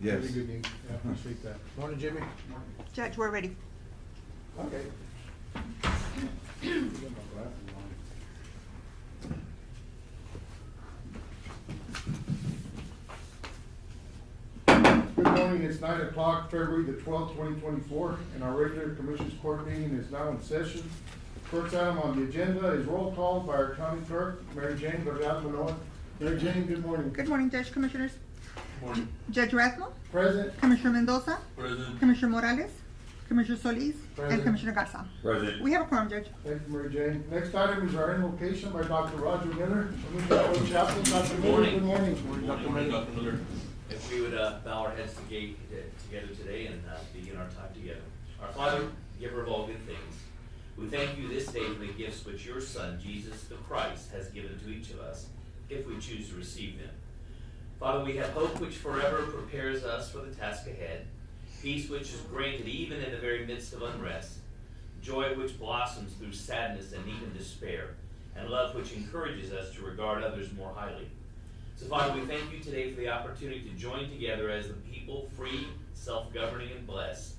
Yes. Really good news. I appreciate that. Morning, Jimmy. Judge, we're ready. Okay. Good morning, it's 9 o'clock, February the 12th, 2024, and our regular Commissioners Court meeting is now in session. First item on the agenda is roll call by our County Clerk, Mary Jane Manoa. Mary Jane, good morning. Good morning, Judge, Commissioners. Morning. Judge Rathmo, Present. Commissioner Mendoza, Present. Commissioner Morales, Commissioner Solis, Present. and Commissioner Garza. Present. We have a quorum, Judge. Thank you, Mary Jane. Next item is our invocation by Dr. Roger Miller. Chaplain, Dr. Miller, morning. good morning. Good morning, Dr. Miller. If we would bow our heads together today and begin our time together. Our Father, giver of all good things, we thank you this day for the gifts which your Son, Jesus the Christ, has given to each of us, if we choose to receive them. Father, we have hope which forever prepares us for the task ahead, peace which is granted even in the very midst of unrest, joy which blossoms through sadness and even despair, and love which encourages us to regard others more highly. So, Father, we thank you today for the opportunity to join together as the people, free, self-governing, and blessed.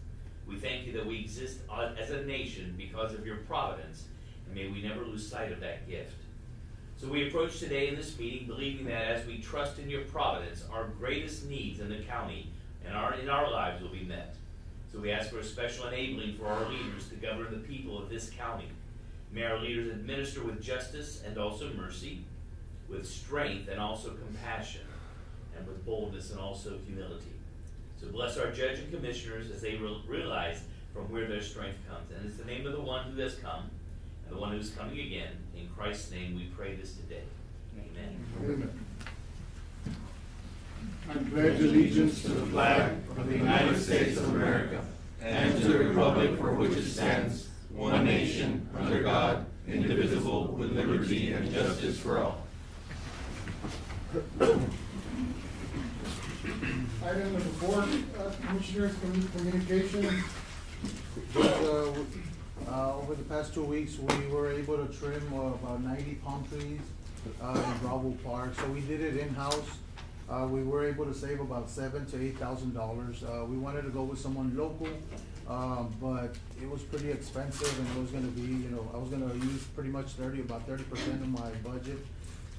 We thank you that we exist as a nation because of your providence, and may we never lose sight of that gift. So we approach today in this meeting believing that as we trust in your providence, our greatest needs in the county and in our lives will be met. So we ask for a special enabling for our leaders to govern the people of this county. May our leaders administer with justice and also mercy, with strength and also compassion, and with boldness and also humility. So bless our judge and commissioners as they realize from where their strength comes. And it's the name of the one who has come and the one who's coming again. In Christ's name we pray this today. Amen. Amen. I pledge allegiance to the flag of the United States of America and to the republic for which it stands, one nation, under God, indivisible, with liberty and justice for all. Item number 4, Commissioners, communication. Over the past 2 weeks, we were able to trim about 90 palm trees in Bravo Park. So we did it in-house. We were able to save about $7,000 to $8,000. We wanted to go with someone local, but it was pretty expensive, and it was going to be, I was going to use pretty much about 30% of my budget.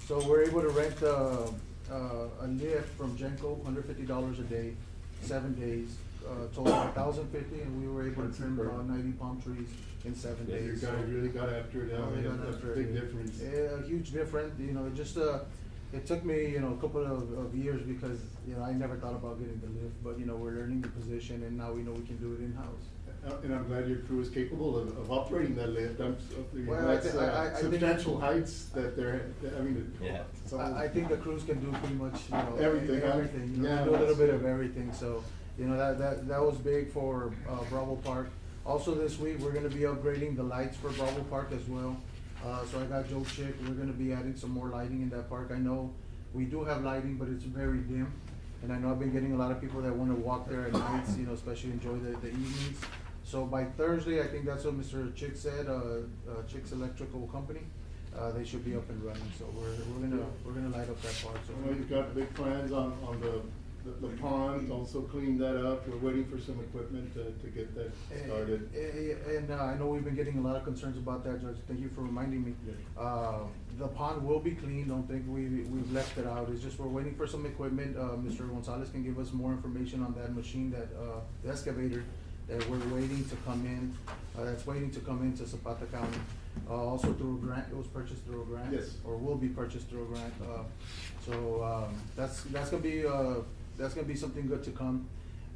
So we're able to rent a lift from Genco, $150 a day, 7 days, total $1,050, and we were able to trim about 90 palm trees in 7 You days. guys really got after it. Oh, they got That's a after it. big difference. Yeah, a huge difference. It just it took me a couple of years because I never thought about getting the lift, but we're learning the position, and now we know we can do it in house. And I'm glad your crew is capable of operating that lift. Well, That's I think substantial heights that they're, Yeah. so- I think the crews can do pretty much Everything, huh? everything. Yeah, They do a little that's- bit of everything. So that was big for Bravo Park. Also this week we're going to be upgrading the lights for Bravo Park as well. So I got Joe Chick. We're going to be adding some more lighting in that park. I know we do have lighting, but it's very dim. And I know I've been getting a lot of people that want to walk there at nights, especially enjoy the evenings. So by Thursday, I think that's what Mr. Chick said, Chick's Electrical Company, they should be up and running. So we're gonna light up that park. So I know you've got big plans on the pond, also clean that up. We're waiting for some equipment to get that started. And I know we've been getting a lot of concerns about that, Judge. Thank you for reminding me. Yeah. The pond will be clean. Don't think we've left it out. It's just we're waiting for some equipment. Mr. Gonzalez can give us more information on that machine, the excavator that we're waiting to come in. That's waiting to come into Zapata County. Also through a grant. It was purchased through a grant. Yes. Or will be purchased through a grant. That's gonna be something good to come.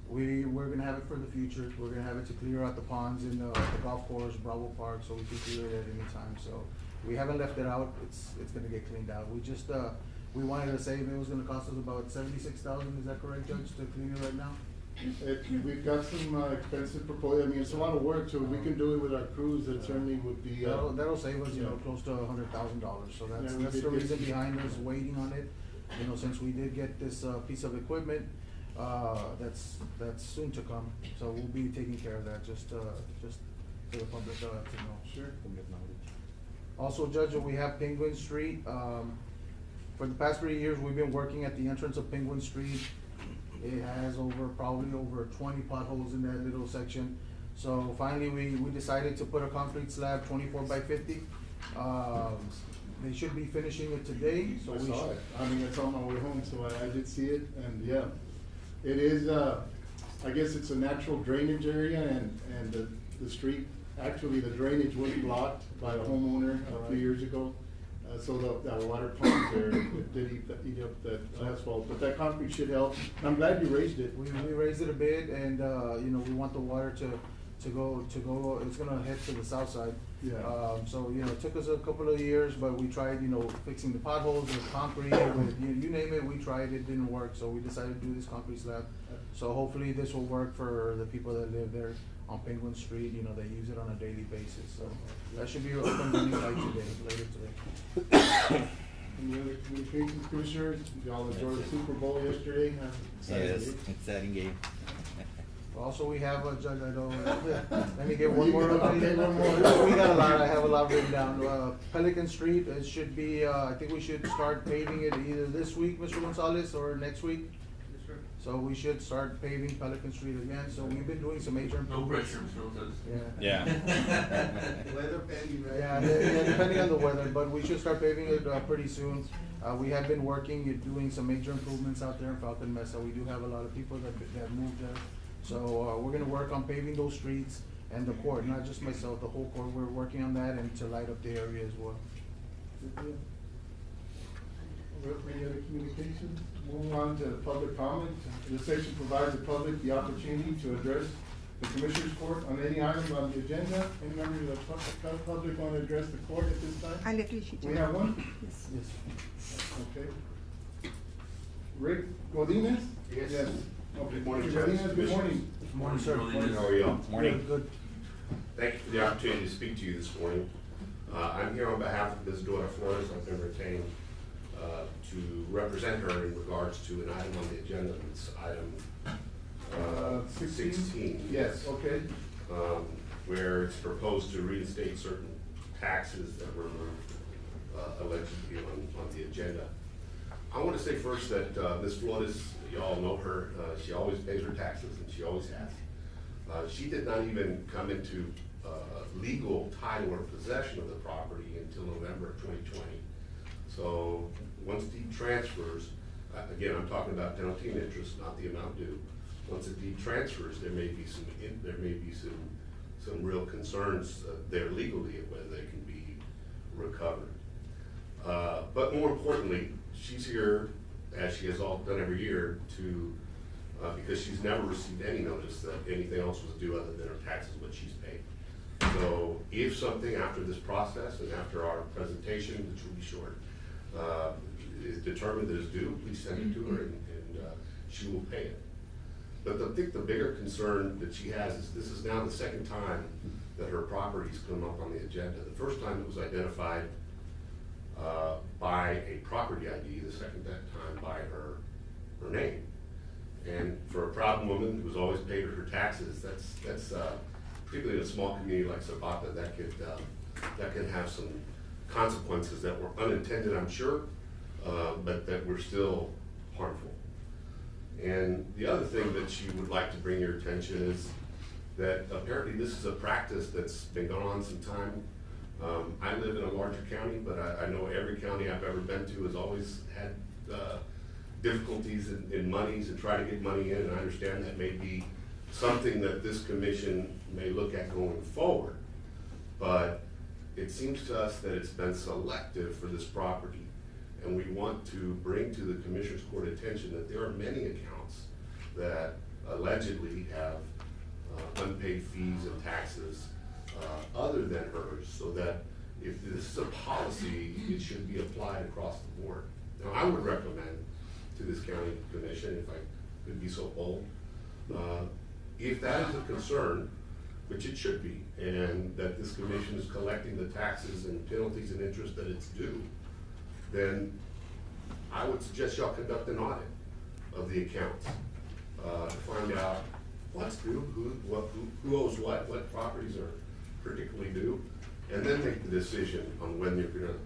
We're gonna have it for the future. We're gonna have it to clear out the ponds in the golf course, Bravo Park, so we can clear it at any time. So we haven't left it out. It's gonna get cleaned out. We just we wanted to save. It was gonna cost us about $76,000. Is that correct, Judge, to clean it right now? We've got some expensive proposal. I mean, it's a lot of work, so if we can do it with our crews, it certainly would be. That'll save us, yeah. Close to $100,000. So Yeah, that's we did the get- reason behind us waiting on it. Since we did get this piece of equipment, that's soon to come. So we'll be taking care of that, just for the public to know. Sure. Also, Judge, we have Penguin Street. For the past 3 years, we've been working at the entrance of Penguin Street. It has probably over 20 potholes in that little section. So finally, we decided to put a concrete slab 24 by 50. They should be finishing it today, so I we saw should. it. I mean, it's on my way home, so I did see it, and yeah. It is, I guess it's a natural drainage area, and the street, actually, the drainage was blocked by the homeowner a few years ago. So that water pump there, it did eat up that asphalt, but that concrete should help. I'm glad you raised it. We raised it a bit, and, you know, we want the water to go, it's gonna head to the south side. Yeah. So, you know, it took us a couple of years, but we tried, you know, fixing the potholes with concrete, with, you name it, we tried, it didn't work, so we decided to do this concrete slab. So hopefully this will work for the people that live there on Penguin Street, you know, they use it on a daily basis, so that should be up and running like today, later today. Any other communications, commissioners? Y'all enjoyed the Super Bowl yesterday? Yes, exciting game. Also, we have a judge, I don't, let me get one more. Okay, one more. We got a lot, I have a lot written down. Pelican Street, it should be, I think we should start paving it either this week, Mr. Gonzalez, or next week. So we should start paving Pelican Street again, so we've been doing some major No improvements. pressure, Mr. Gonzalez. Yeah. Weather pending, right? Yeah, depending on the weather, but we should start paving it, pretty soon. We have been working, doing some major improvements out there in Falcon Mesa. We do have a lot of people that moved there. So, we're gonna work on paving those streets and the court, not just myself, the whole court. We're working on that and to light up the area as well. Good deal. Any other communications? Moving on to public comment. This section provides the public the opportunity to address the Commissioners Court on any items on the agenda. Any members of the public want to address the court at this time? I left you, Chief. We have one? Yes. Yes. Okay. Rick Godinez? Yes. Okay. Good morning, Mr. Judge. Godinez, good morning. Good morning, sir. How are y'all? Morning. Good. Thank you for the opportunity to speak to you this morning. I'm here on behalf of Ms. Dora Flores. I've been retained to represent her in regards to an item on the agenda. It's item 16. Yes, okay. Where it's proposed to reinstate certain taxes that were allegedly on the agenda. I want to say first that Ms. Flores, you all know her, she always pays her taxes, and she always has. She did not even come into legal title or possession of the property until November of 2020. So once deed transfers, again, I'm talking about penalty and interest, not the amount due. Once a deed transfers, there may be some real concerns there legally of whether they can be recovered. But more importantly, she's here, as she has all done every year, to because she's never received any notice that anything else was due other than her taxes, what she's paid. So if something after this process and after our presentation, which will be short, is determined that is due, please send it to her and she will pay it. But I think the bigger concern that she has is this is now the second time that her property's come up on the agenda. The first time it was identified by a property ID, the second time by her name. And for a proud woman who's always paid her taxes, that's particularly in a small community like Zapata, that can have some consequences that were unintended, I'm sure, but that were still harmful. And the other thing that she would like to bring your attention is that apparently this is a practice that's been going on some time. I live in a larger county, but I know every county I've ever been to has always had difficulties in monies and try to get money in, and I understand that may be something that this commission may look at going forward. But it seems to us that it's been selective for this property, and we want to bring to the Commissioner's Court attention that there are many accounts that allegedly have unpaid fees and taxes other than hers, so that if this is a policy, it should be applied across the board. Now, I would recommend to this county commission, if I could be so bold, if that is a concern, which it should be, and that this commission is collecting the taxes and penalties and interest that it's due, then I would suggest y'all conduct an audit of the accounts to find out what's due, who owes what properties are particularly due, and then make the decision on when you're gonna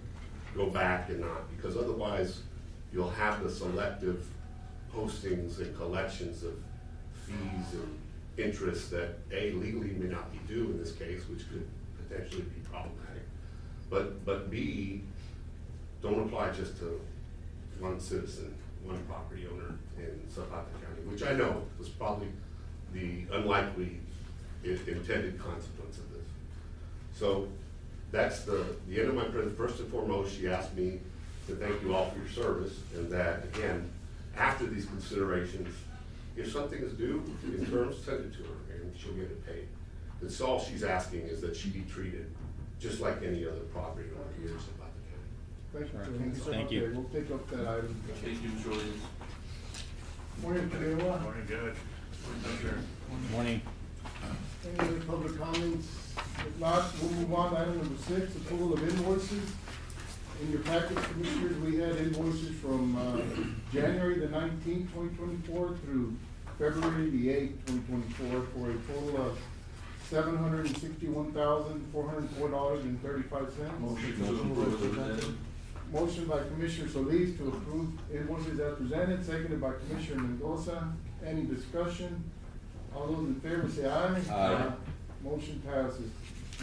go back and not, because otherwise you'll have the selective postings and collections of fees and interest that A, legally may not be due in this case, which could potentially be problematic, but B, don't apply just to one citizen, one property owner in Zapata County, which I know was probably the unlikely intended consequence of this. So that's the end of my presentation. First and foremost, she asked me to thank you all for your service, and that, again, after these considerations, if something is due in terms, send it to her, and she'll get it paid. That's all she's asking, is that she be treated just like any other property owner here in Zapata County. Thank you. Thank you. Okay, we'll take up that item. Thank you, Mr. Williams. Morning, Kalewa. Morning, good. Morning, sir. Morning. Any other public comments? If not, we'll move on to item number 6, approval of invoices. In your package, Commissioners, we had invoices from January the 19th, 2024 through February the 8th, 2024 for a total of $761,404.35. Motion to approve as presented. Motion by Commissioner Solis to approve invoices as presented, seconded by Commissioner Mendoza. Any discussion? All those in favor say aye. Aye. Motion passes.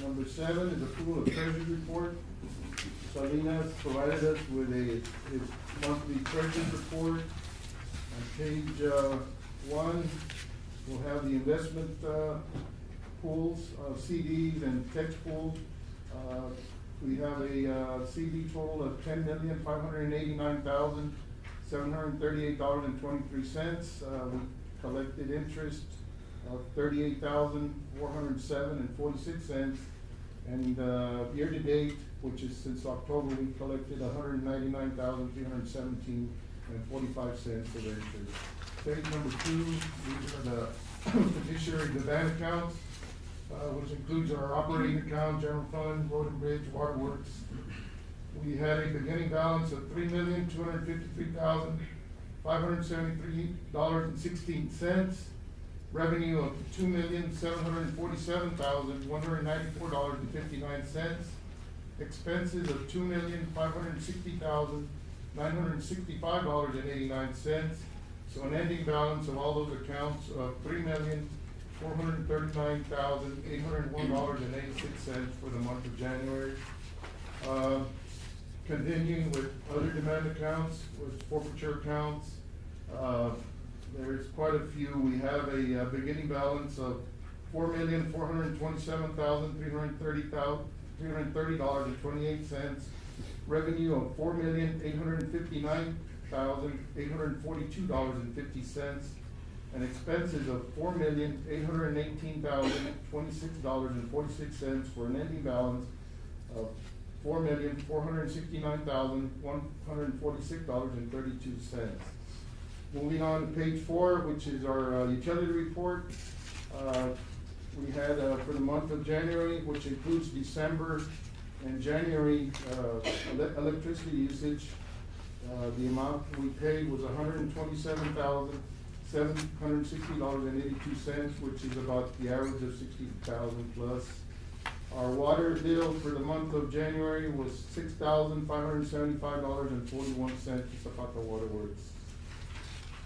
Number 7 is approval of treasury report. Salinas provided us with his monthly treasury report. On page 1, we'll have the investment pools, CDs and tax pools. We have a CD total of $10,589,738.23. We collected interest of $38,407.46. And year-to-date, which is since October, we collected $199,317.45 of interest. Page number 2, these are the fiduciary demand accounts, which includes our operating account, general fund, road and bridge, waterworks. We had a beginning balance of $3,253,573.16. Revenue of $2,747,194.59. Expenses of $2,560,965.89. So an ending balance of all those accounts of $3,439,801.86 for the month of January. Continuing with other demand accounts, with forfeiture accounts, there's quite a few. We have a beginning balance of $4,427,330.28. Revenue of $4,859,842.50. And expenses of $4,818,026.46 for an ending balance of $4,469,146.32. Moving on to page 4, which is our utility report. We had for the month of January, which includes December and January electricity usage, the amount we paid was $127,760.82, which is about the average of 60,000 plus. Our water bill for the month of January was $6,575.41 to Zapata Waterworks.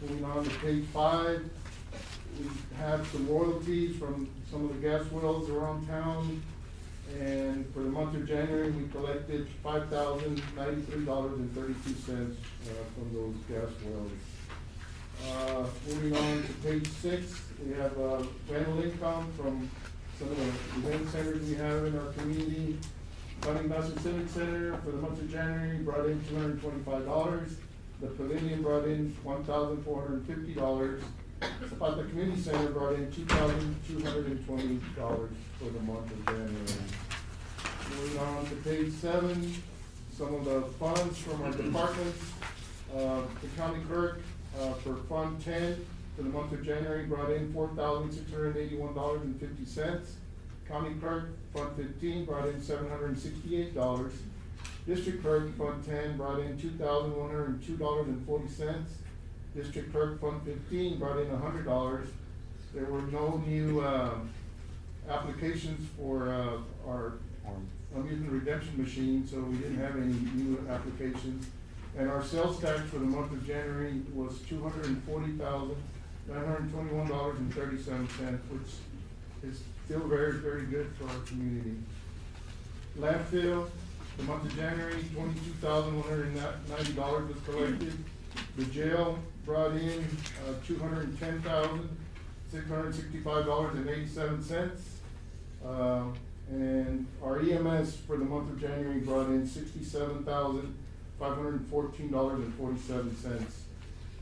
Moving on to page 5, we have some royalties from some of the gas wells around town. And for the month of January, we collected $5,093.32 from those gas wells. Moving on to page 6, we have rental income from some of the event centers we have in our community. Funny Master Civic Center for the month of January brought in $225. The Pavilion brought in $1,450. Zapata Community Center brought in $2,220 for the month of January. Moving on to page 7, some of the funds from our departments. The county clerk for Fund 10 for the month of January brought in $4,681.50. County clerk Fund 15 brought in $768. District clerk Fund 10 brought in $2,102.40. District clerk Fund 15 brought in $100. There were no new applications for our amusement redemption machine, so we didn't have any new applications. And our sales tax for the month of January was $240,921.37, which is still very, very good for our community. Landfill, the month of January, $22,190 was collected. The jail brought in, $210,665.87. And our EMS for the month of January brought in $67,514.47.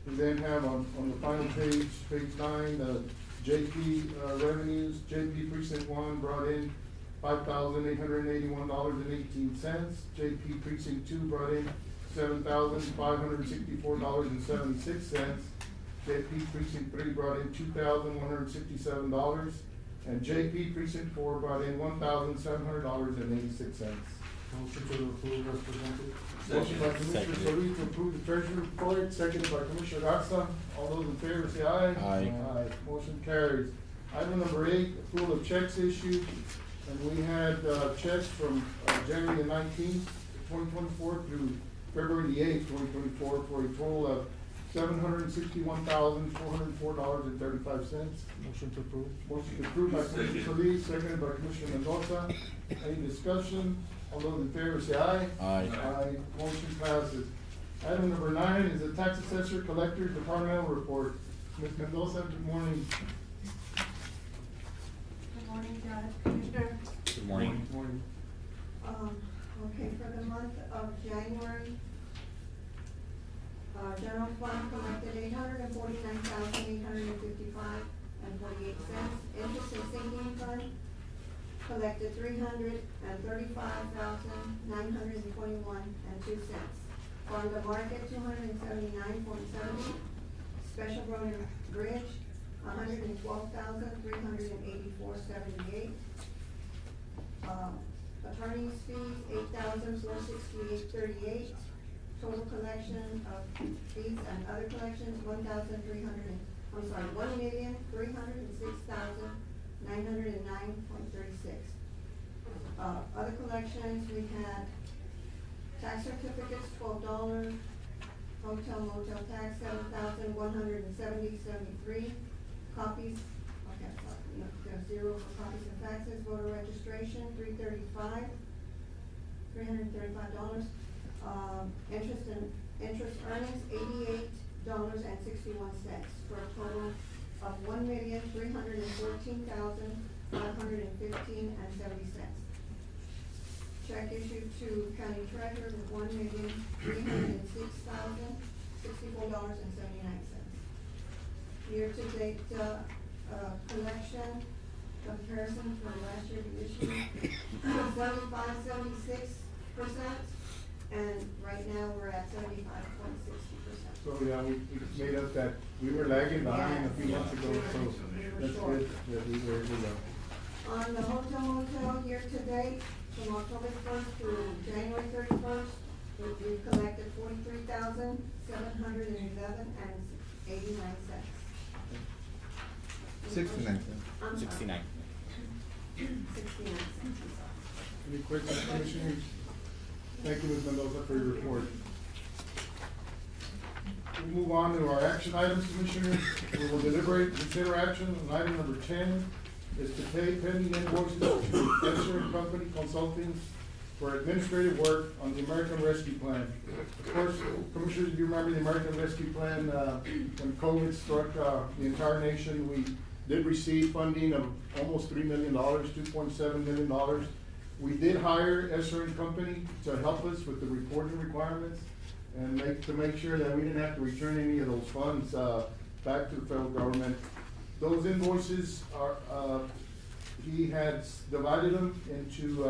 We then have on the final page, page 9, the JP revenues. JP Precinct 1 brought in $5,881.18. JP Precinct 2 brought in $7,564.76. JP Precinct 3 brought in $2,167. And JP Precinct 4 brought in $1,700.86. Motion to approve as presented. Motion by Commissioner Seconded. Solis to approve the treasury report, seconded by Commissioner Garza. All those in favor say aye. Aye. Aye, motion carries. Item number 8, approval of checks issued. And we had, checks from, January the 19th, 2024 through February the 8th, 2024 for a total of $761,404.35. Motion to approve. Motion approved by Commissioner Solis, seconded by Commissioner Mendoza. Any discussion? All those in favor say aye. Aye. Aye, motion passes. Item number 9 is the tax assessor collector departmental report. Ms. Mendoza, good morning. Good morning, Judge, Commissioner. Good morning. Morning. Okay, for the month of January, general fund collected $849,855.48. Interest and sinking fund collected $335,921.02. On the market, $279.70. Special road and bridge, $112,384.78. Attorney's fees, $8,468.38. Total collection of fees and other collections, $1,306,909.36. Other collections, we had tax certificates, $12, hotel motel tax, $7,170.73. Copies, okay, sorry, no, there's 0 for copies and faxes. Voter registration, $335. Interest earnings, $88.61, for a total of $1,314,515.70. Check issued to county treasurer with $1,306,064.79. Year-to-date, collection comparison from last year to this year, 75.76%, and right now we're at 75.60%. So, yeah, we made up that, we were lagging behind a few months ago, so that's good that we were able to. On the hotel motel year-to-date, from October 1st through January 31st, we've collected $43,711.89. 69. I'm sorry. 69. 69 cents, I'm sorry. Any questions, Commissioners? Thank you, Ms. Mendoza, for your report. We move on to our action items, Commissioners. We will deliberate, consider action on item number 10 is to pay pending invoices to Escher and Company Consulting for administrative work on the American Rescue Plan. Of course, Commissioners, if you remember the American Rescue Plan, when COVID struck the entire nation, we did receive funding of almost $3 million, $2.7 million. We did hire Escher and Company to help us with the reporting requirements and to make sure that we didn't have to return any of those funds back to the federal government. Those invoices are, he had divided them into,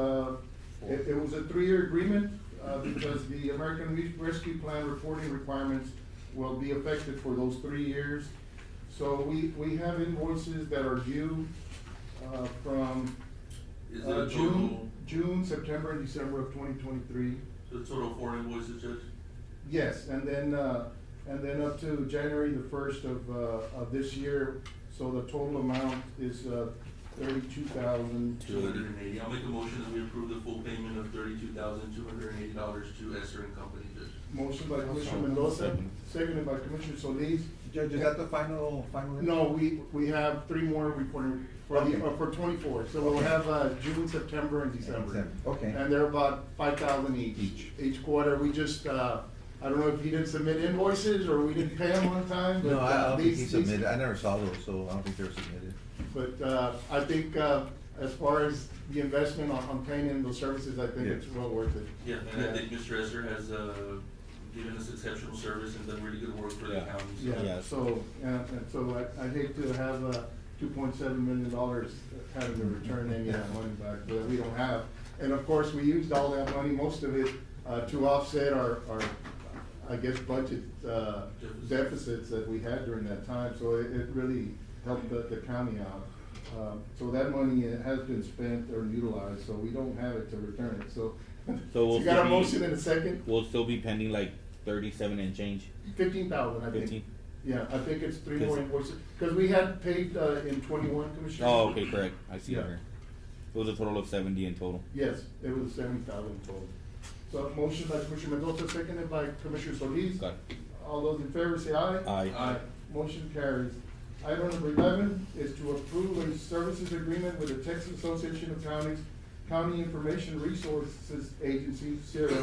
it was a 3-year agreement because the American Rescue Plan reporting requirements will be effective for those 3 years. So we have invoices that are due from Is it a total, June, September, and December of 2023. the total 4 invoices, Judge? Yes, and then up to January the 1st of this year, so the total amount is 32,000. $280. I'll make a motion that we approve the full payment of $32,280 to Esther and Company, Judge. Motion by Commissioner Mendoza, seconded by Commissioner Solis. Judge, is that the final? No, we have three more reporting for Okay. for 24. So we'll have June, September, and December. Okay. And they're about 5,000 each quarter. We just, I don't know if he didn't submit invoices or we didn't pay him on time, but. No, I don't think he these- submitted, I never saw those, so I don't think they were submitted. But, I think, as far as the investment on paying in those services, I think Yeah. it's well worth it. Yeah, and I think Mr. Esther has, given us exceptional service and done really good work for the Yeah. county. So. Yeah, Yeah. so, and so I hate to have, $2.7 million having to return any of that money back that we don't have. And of course, we used all that money, most of it, to offset our, I guess, budget, deficits that we had during that time, so it really helped the county out. So that money has been spent or utilized, so we don't have it to return it, so. So we'll You got a still be- motion in a second? We'll still be pending like 37 and change. 15,000, I think. 15? Yeah, I think it's three Yes. more invoices, because we had paid, in 21, Commissioner. Oh, okay, correct. I see it Yeah. here. It was a total of 70 in total. Yes, it was 70,000 total. So motion by Commissioner Mendoza, seconded by Commissioner Solis. Got it. All those in favor say aye. Aye. Motion carries. Item number 11 is to approve a services agreement with the Texas Association of Counties, County Information Resources Agency, CIRA,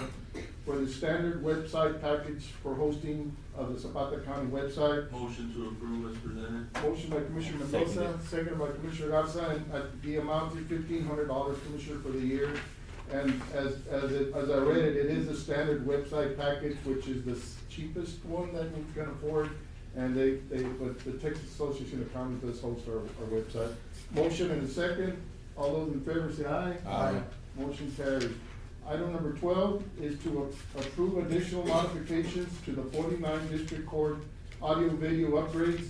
for the standard website package for hosting of the Zapata County website. Motion to approve as presented. Motion by Commissioner Mendoza, seconded by Commissioner Garza, and the amount is $1,500, Commissioner, for the year. And as I read it, it is a standard website package, which is the cheapest one that we can afford. And but the Texas Association of Counties does host our website. Motion and a second. All those in favor say aye. Aye. Motion carries. Item number 12 is to approve additional modifications to the 49 District Court audio-video upgrades.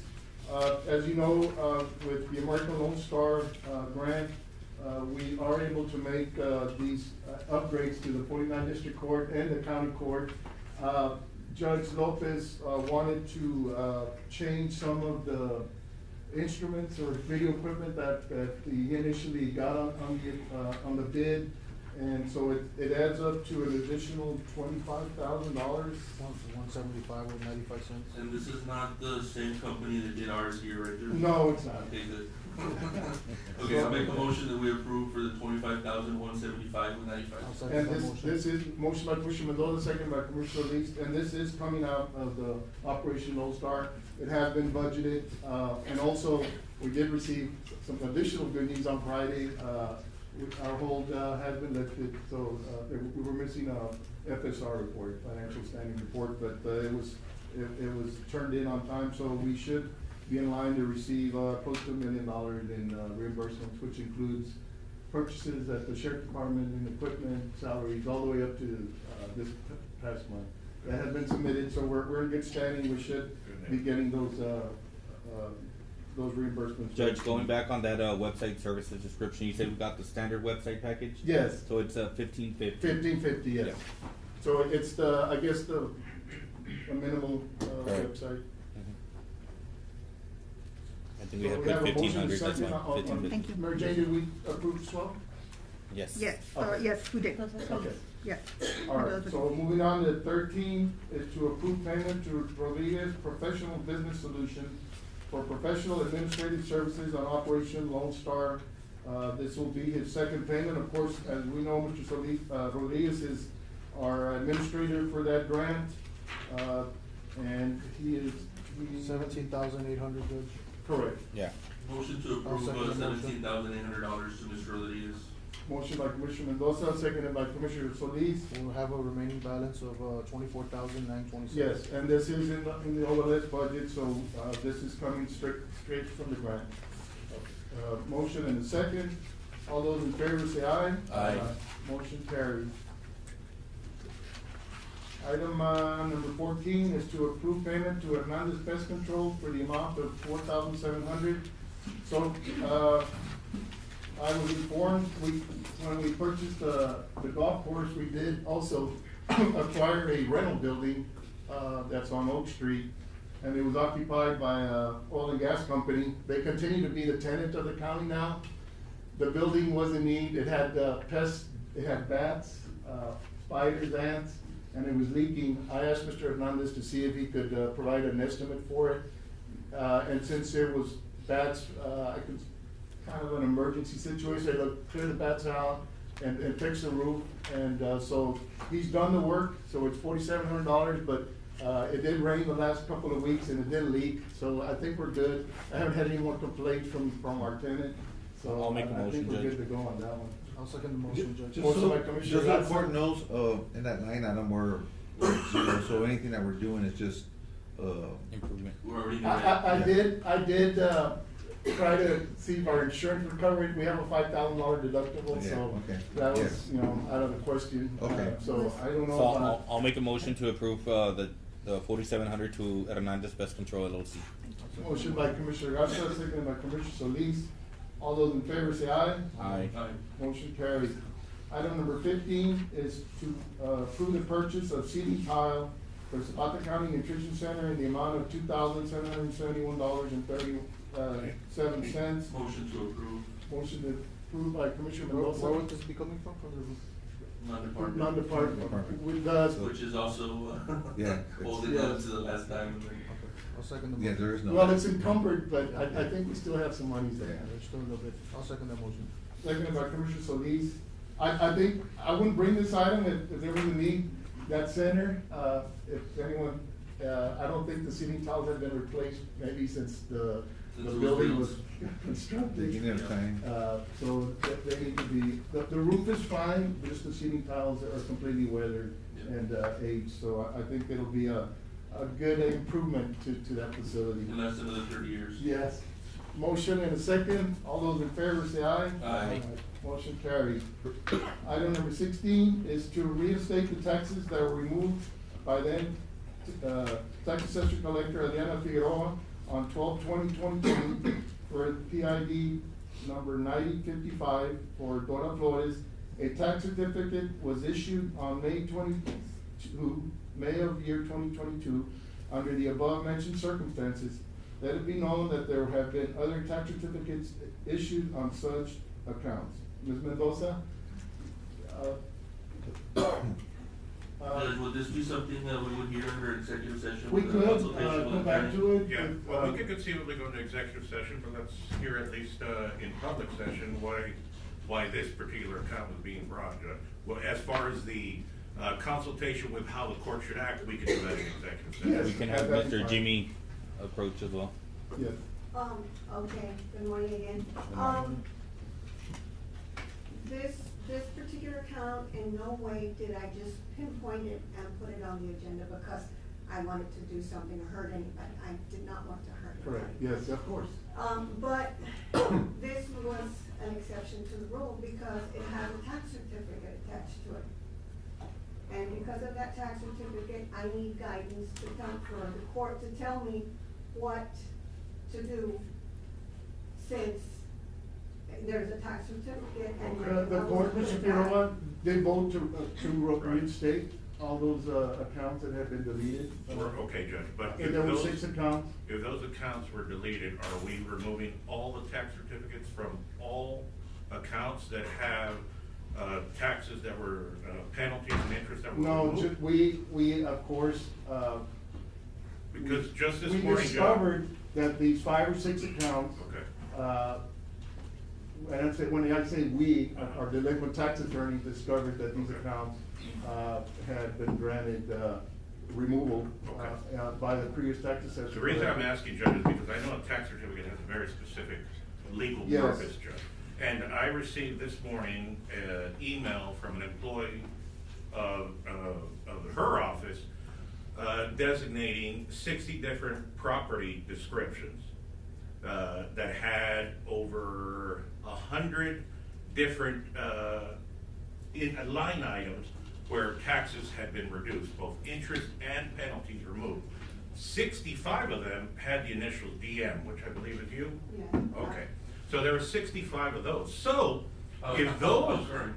As you know, with the American Lone Star grant, we are able to make these upgrades to the 49 District Court and the County Court. Judge Lopez wanted to change some of the instruments or video equipment that he initially got on the bid. And so it adds up to an additional $25,000. 175 with 95 cents. And this is not the same company that did ours here, right? Judge? No, it's not. Okay, good. Okay, I'll make a motion that we approve for the $25,175 with 95 cents. And this is motion by Commissioner Mendoza, second by Commissioner Solis, and this is coming out of the Operation Lone Star. It has been budgeted, and also we did receive some additional good news on Friday. Our hold has been lifted, so we were missing a FSR report, financial standing report, but it was turned in on time, so we should be in line to receive close to $1 million in reimbursements, which includes purchases at the Sheriff Department and equipment, salaries, all the way up to this past month. That has been submitted, so we're in good standing. We should be getting those reimbursements. Judge, going back on that website services description, you said we got the standard website package? Yes. So it's $1,550. 1550, yes. Yeah. So it's the, I guess the minimal Correct. website. I think we So have we put have a motion 1,500, that's second fine. on- on- 1,550. Thank you. Mary Jane, did we approve 12? Yes. Yes, Okay. yes, we did. Okay. Yes. All right, so moving on to 13 is to approve payment to Rodriguez Professional Business Solution for professional administrative services on Operation Lone Star. This will be his second payment. Of course, as we know, Mr. Solis, Rodriguez is our administrator for that grant. And he is. 17,800, Judge. Correct. Yeah. Motion to I'll approve second the motion. $17,800 to Mr. Rodriguez. Motion by Commissioner Mendoza, seconded by Commissioner Solis. We'll have a remaining balance of 24,926. Yes, and this is in the overlay budget, so this is coming straight from the grant. Motion and a second. All those in favor say aye. Aye. Motion carries. Item number 14 is to approve payment to Hernandez Pest Control for the amount of $4,700. So I was informed, when we purchased the golf course, we did also acquire a rental building that's on Oak Street, and it was occupied by an oil and gas company. They continue to be the tenant of the county now, the building was in need, it had pests, it had bats, spiders, ants, and it was leaking. I asked Mr. Hernandez to see if he could provide an estimate for it. And since there was bats, I could, kind of an emergency situation, I looked, clear the bats out and fix the roof. And so he's done the work, so it's $4,700, but it did rain the last couple of weeks and it didn't leak, so I think we're good. I haven't had any more complaints from our tenant, so I'll make a I motion, think we're Judge. good to go on that one. I'll second the motion, Judge. Just Also by so, Commissioner just so the Gatsa. court knows, in that line item, we're zero, so anything that we're doing is just, Improvement. We're already doing I that. did try to see if our insurance would cover it. We have a $5,000 deductible, Yeah, so okay. that was, Yes. out of the question. Okay. So I don't know So about. I'll make a motion to approve, the 4,700 to Hernandez Pest Control LLC. Motion by Commissioner Garza, seconded by Commissioner Solis. All those in favor say aye. Aye. Aye. Motion carries. Item number 15 is to approve the purchase of seating tile for Zapata County Nutrition Center in the amount of $2,771.37. Motion to approve, Motion approved by Commissioner Where Mendoza. would this be coming from the roof? non-department. Non-department. With us. Which is also, Yeah. holding on to the last time. Okay, I'll second the yeah, motion. there is no. Well, it's encumbered, but I think we still have some monies Yeah, there. there's still a little bit. I'll second that motion. Seconded by Commissioner Solis. I think, I wouldn't bring this item if there was a need, that center, if anyone, I don't think the seating tiles have been replaced maybe since the Since it was building was built. constructed. Beginning of time. So they need to be, the roof is fine, just the seating tiles are completely weathered Yeah. and aged, so I think it'll be a good improvement to that facility. In less than another 30 years. Yes. Motion and a second. All those in favor say aye. Aye. Motion carried. Item number 16 is to reinstate the taxes that were removed by then tax assessor collector Adriana Figueroa on 12/20/2020 for PID number 9055 for Dora Flores. A tax certificate was issued on May of year 2022 under the above mentioned circumstances. Let it be known that there have been other tax certificates issued on such accounts. Ms. Mendoza? Judge, would this be something that we would hear under executive session? We with could, consultation with come back attorney? to it. Yeah, if, well, we could conceivably go into executive session, but let's hear at least, in public session, why this particular account was being brought. Well, as far as the, consultation with how the court should act, we could do that in executive session. Yes. We can have that'd be Mr. fine. Jimmy approach as well. Yes. Okay, good morning again. This particular account, in no way did I just pinpoint it and put it on the agenda because I wanted to do something to hurt anybody. I did not want to hurt anybody. Correct, yes, of course. But this was an exception to the rule because it has a tax certificate attached to it. And because of that tax certificate, I need guidance to come for the court to tell me what to do since there's a tax certificate and. The court, Mr. Figueroa, they vote to reinstate all those accounts that have been deleted. Okay, Judge, but And there were 6 accounts. if those accounts were deleted, are we removing all the tax certificates from all accounts that have, taxes that were, penalties and interest that were No, removed? we, of course, Because just this we morning, Judge. discovered that these 5 or 6 accounts, Okay. and I say, when I say we, our delinquent tax attorney discovered that these accounts, had been granted, removal, by the previous tax assessor. The reason I'm asking, Judge, is because I know a tax certificate has a very specific legal Yes. purpose, Judge. And I received this morning an email from an employee of her office designating 60 different property descriptions that had over 100 different line items where taxes had been reduced, both interest and penalties removed. 65 of them had the initial DM, which I believe is you? Yeah. Okay, so there were 65 of those. So, Oh, if those, current.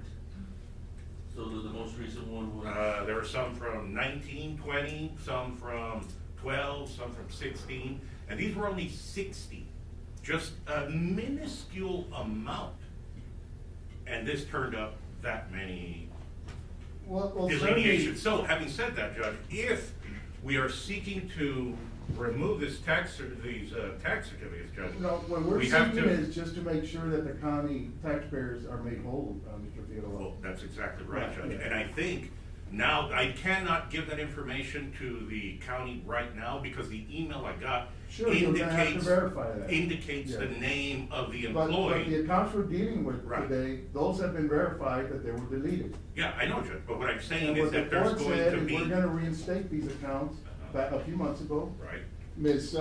So the most recent one was? there were some from 1920, some from 12, some from 16, and these were only 60. Just a minuscule amount and this turned up that many Well, delineations. So, having said that, Judge, if we are seeking to remove these tax certificates, Judge, No, what we're we have seeking to. is just to make sure that the county taxpayers are made whole, Mr. Figueroa. Well, that's exactly right, Right, Judge. yeah. And I think now, I cannot give that information to the county right now because the email I got Sure, you're gonna have to indicates, verify that. indicates the Yeah. name of the But the employee. accounts we're dealing with Right. today, those have been verified that they were deleted. Yeah, I know, Judge, but what I'm saying And is what the that there's court going said to is be. we're gonna reinstate these accounts back a few months ago. Right, Ms.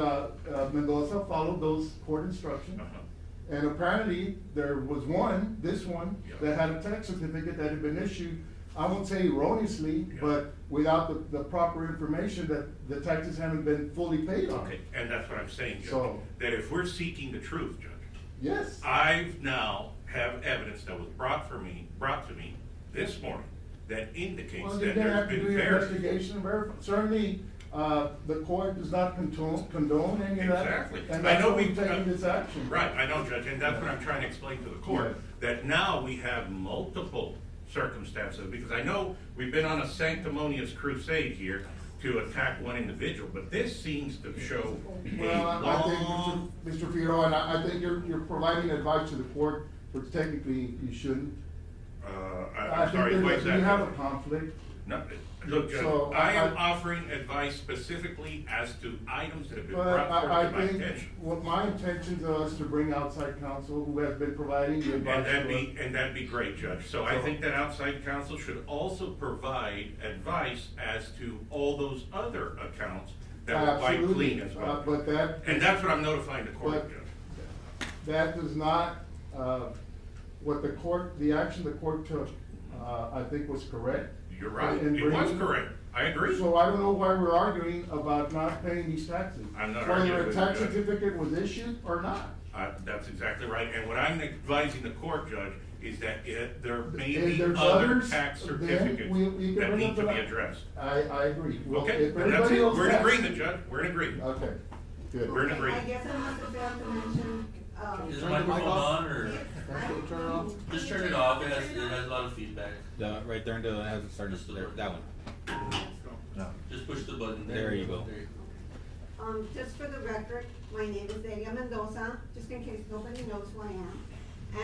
Mendoza followed those court instructions. And apparently, there was one, this one, Yeah. that had a tax certificate that had been issued, I won't say erroneously, Yeah. but without the proper information that the taxes haven't been fully paid on. okay, and that's what I'm saying, Judge, So- that if we're seeking the truth, Judge, Yes. I've now have evidence that was brought to me this morning that indicates Well, that you're gonna have there's to been do your very. investigation and verify. Certainly, the court does not condone any of that. Exactly. And I that's know why we're we've- taking this action. Right, I know, Judge, and that's what I'm trying to explain to the court, Yeah. that now we have multiple circumstances, because I know we've been on a sanctimonious crusade here to attack one individual, but this seems to show a Well, I long. think, Mr. Figueroa, and I think you're providing advice to the court, which technically you shouldn't. I'm sorry, why is You that? have a conflict. No, look, So, Judge, I am offering advice specifically as to items that have been But brought forth I to my think attention. what my intentions are is to bring outside counsel who has been providing the advice. And that'd be great, Judge. So I think that outside counsel should also provide advice as to all those other accounts that were wiped Absolutely, clean as well. but that. And that's what I'm notifying the court, But- Judge. That does not, what the court, the action the court took, I think was correct. You're right, And it was bringing- correct. I agree. So I don't know why we're arguing about not paying these taxes. I'm not arguing Whether a with tax you, Judge. certificate was issued or not. That's exactly right. And what I'm advising the court, Judge, is that there may If be there's other others, tax then certificates we can that bring need up to be the- addressed. I agree. Well, Okay, if and that's everybody it. else We're in has- agreement, Judge. We're in agreement. Okay, good. We're in I agreement. guess I must have failed to mention, Is the Turn the mic microphone off. on, or Turn it off. just turn it off? It has a lot of feedback. Right there until it has it started, Just the there, button. that one. No. Just push the button. There you go. Just for the record, my name is Delia Mendoza, just in case nobody knows who I am.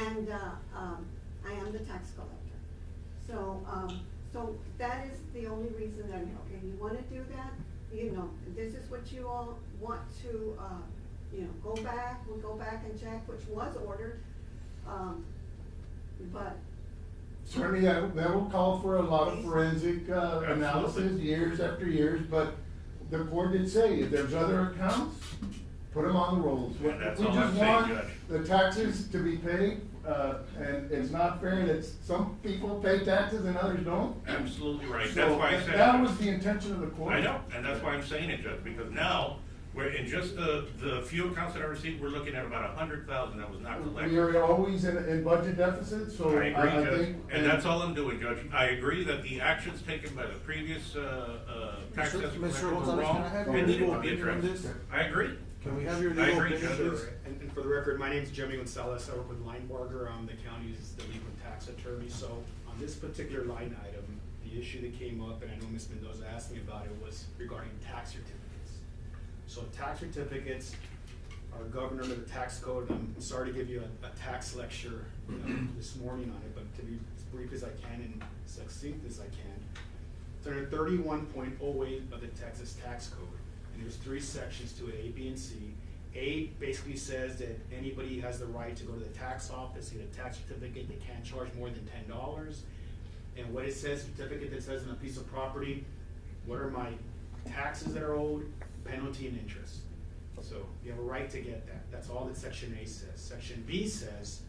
And, I am the tax collector. So that is the only reason that, okay, you wanna do that, you know, this is what you all want to, go back, we'll go back and check, which was ordered. But Certainly, that will call for a lot of forensic, analysis, Absolutely. years after years, but the court did say, if there's other accounts, put them on the rolls. Yeah, that's We all just I'm saying, want Judge. the taxes to be paid, and it's not fair that some people pay taxes and others don't. Absolutely right. So That's why I said. that was the intention of the court. I know, and that's why I'm saying it, Judge, because now, we're, in just the few accounts that I received, we're looking at about 100,000 that was not We collected. are always in budget deficit, so I agree, I Judge, think. and that's all I'm doing, Judge. I agree that the actions taken by the previous, tax Mr. assessor collector were Gonzalez, wrong can I have and your needed legal to be opinion on addressed. this? I agree. Can we have your I legal agree, opinion on Judge. this? And for the record, my name is Jimmy Gonzalez. I work with Linebarger. I'm the county's delinquent tax attorney. So on this particular line item, the issue that came up, and I know Ms. Mendoza asked me about it, was regarding tax certificates. So tax certificates are governed under the tax code. I'm sorry to give you a tax lecture this morning on it, but to be as brief as I can and succinct as I can. It's under 31.08 of the Texas tax code. And there's 3 sections to it, A, B, and C. A basically says that anybody has the right to go to the tax office, get a tax certificate, they can't charge more than $10. And what it says, certificate that says on a piece of property, what are my taxes that are owed, penalty and interest. So you have a right to get that. That's all that section A says. Section B says,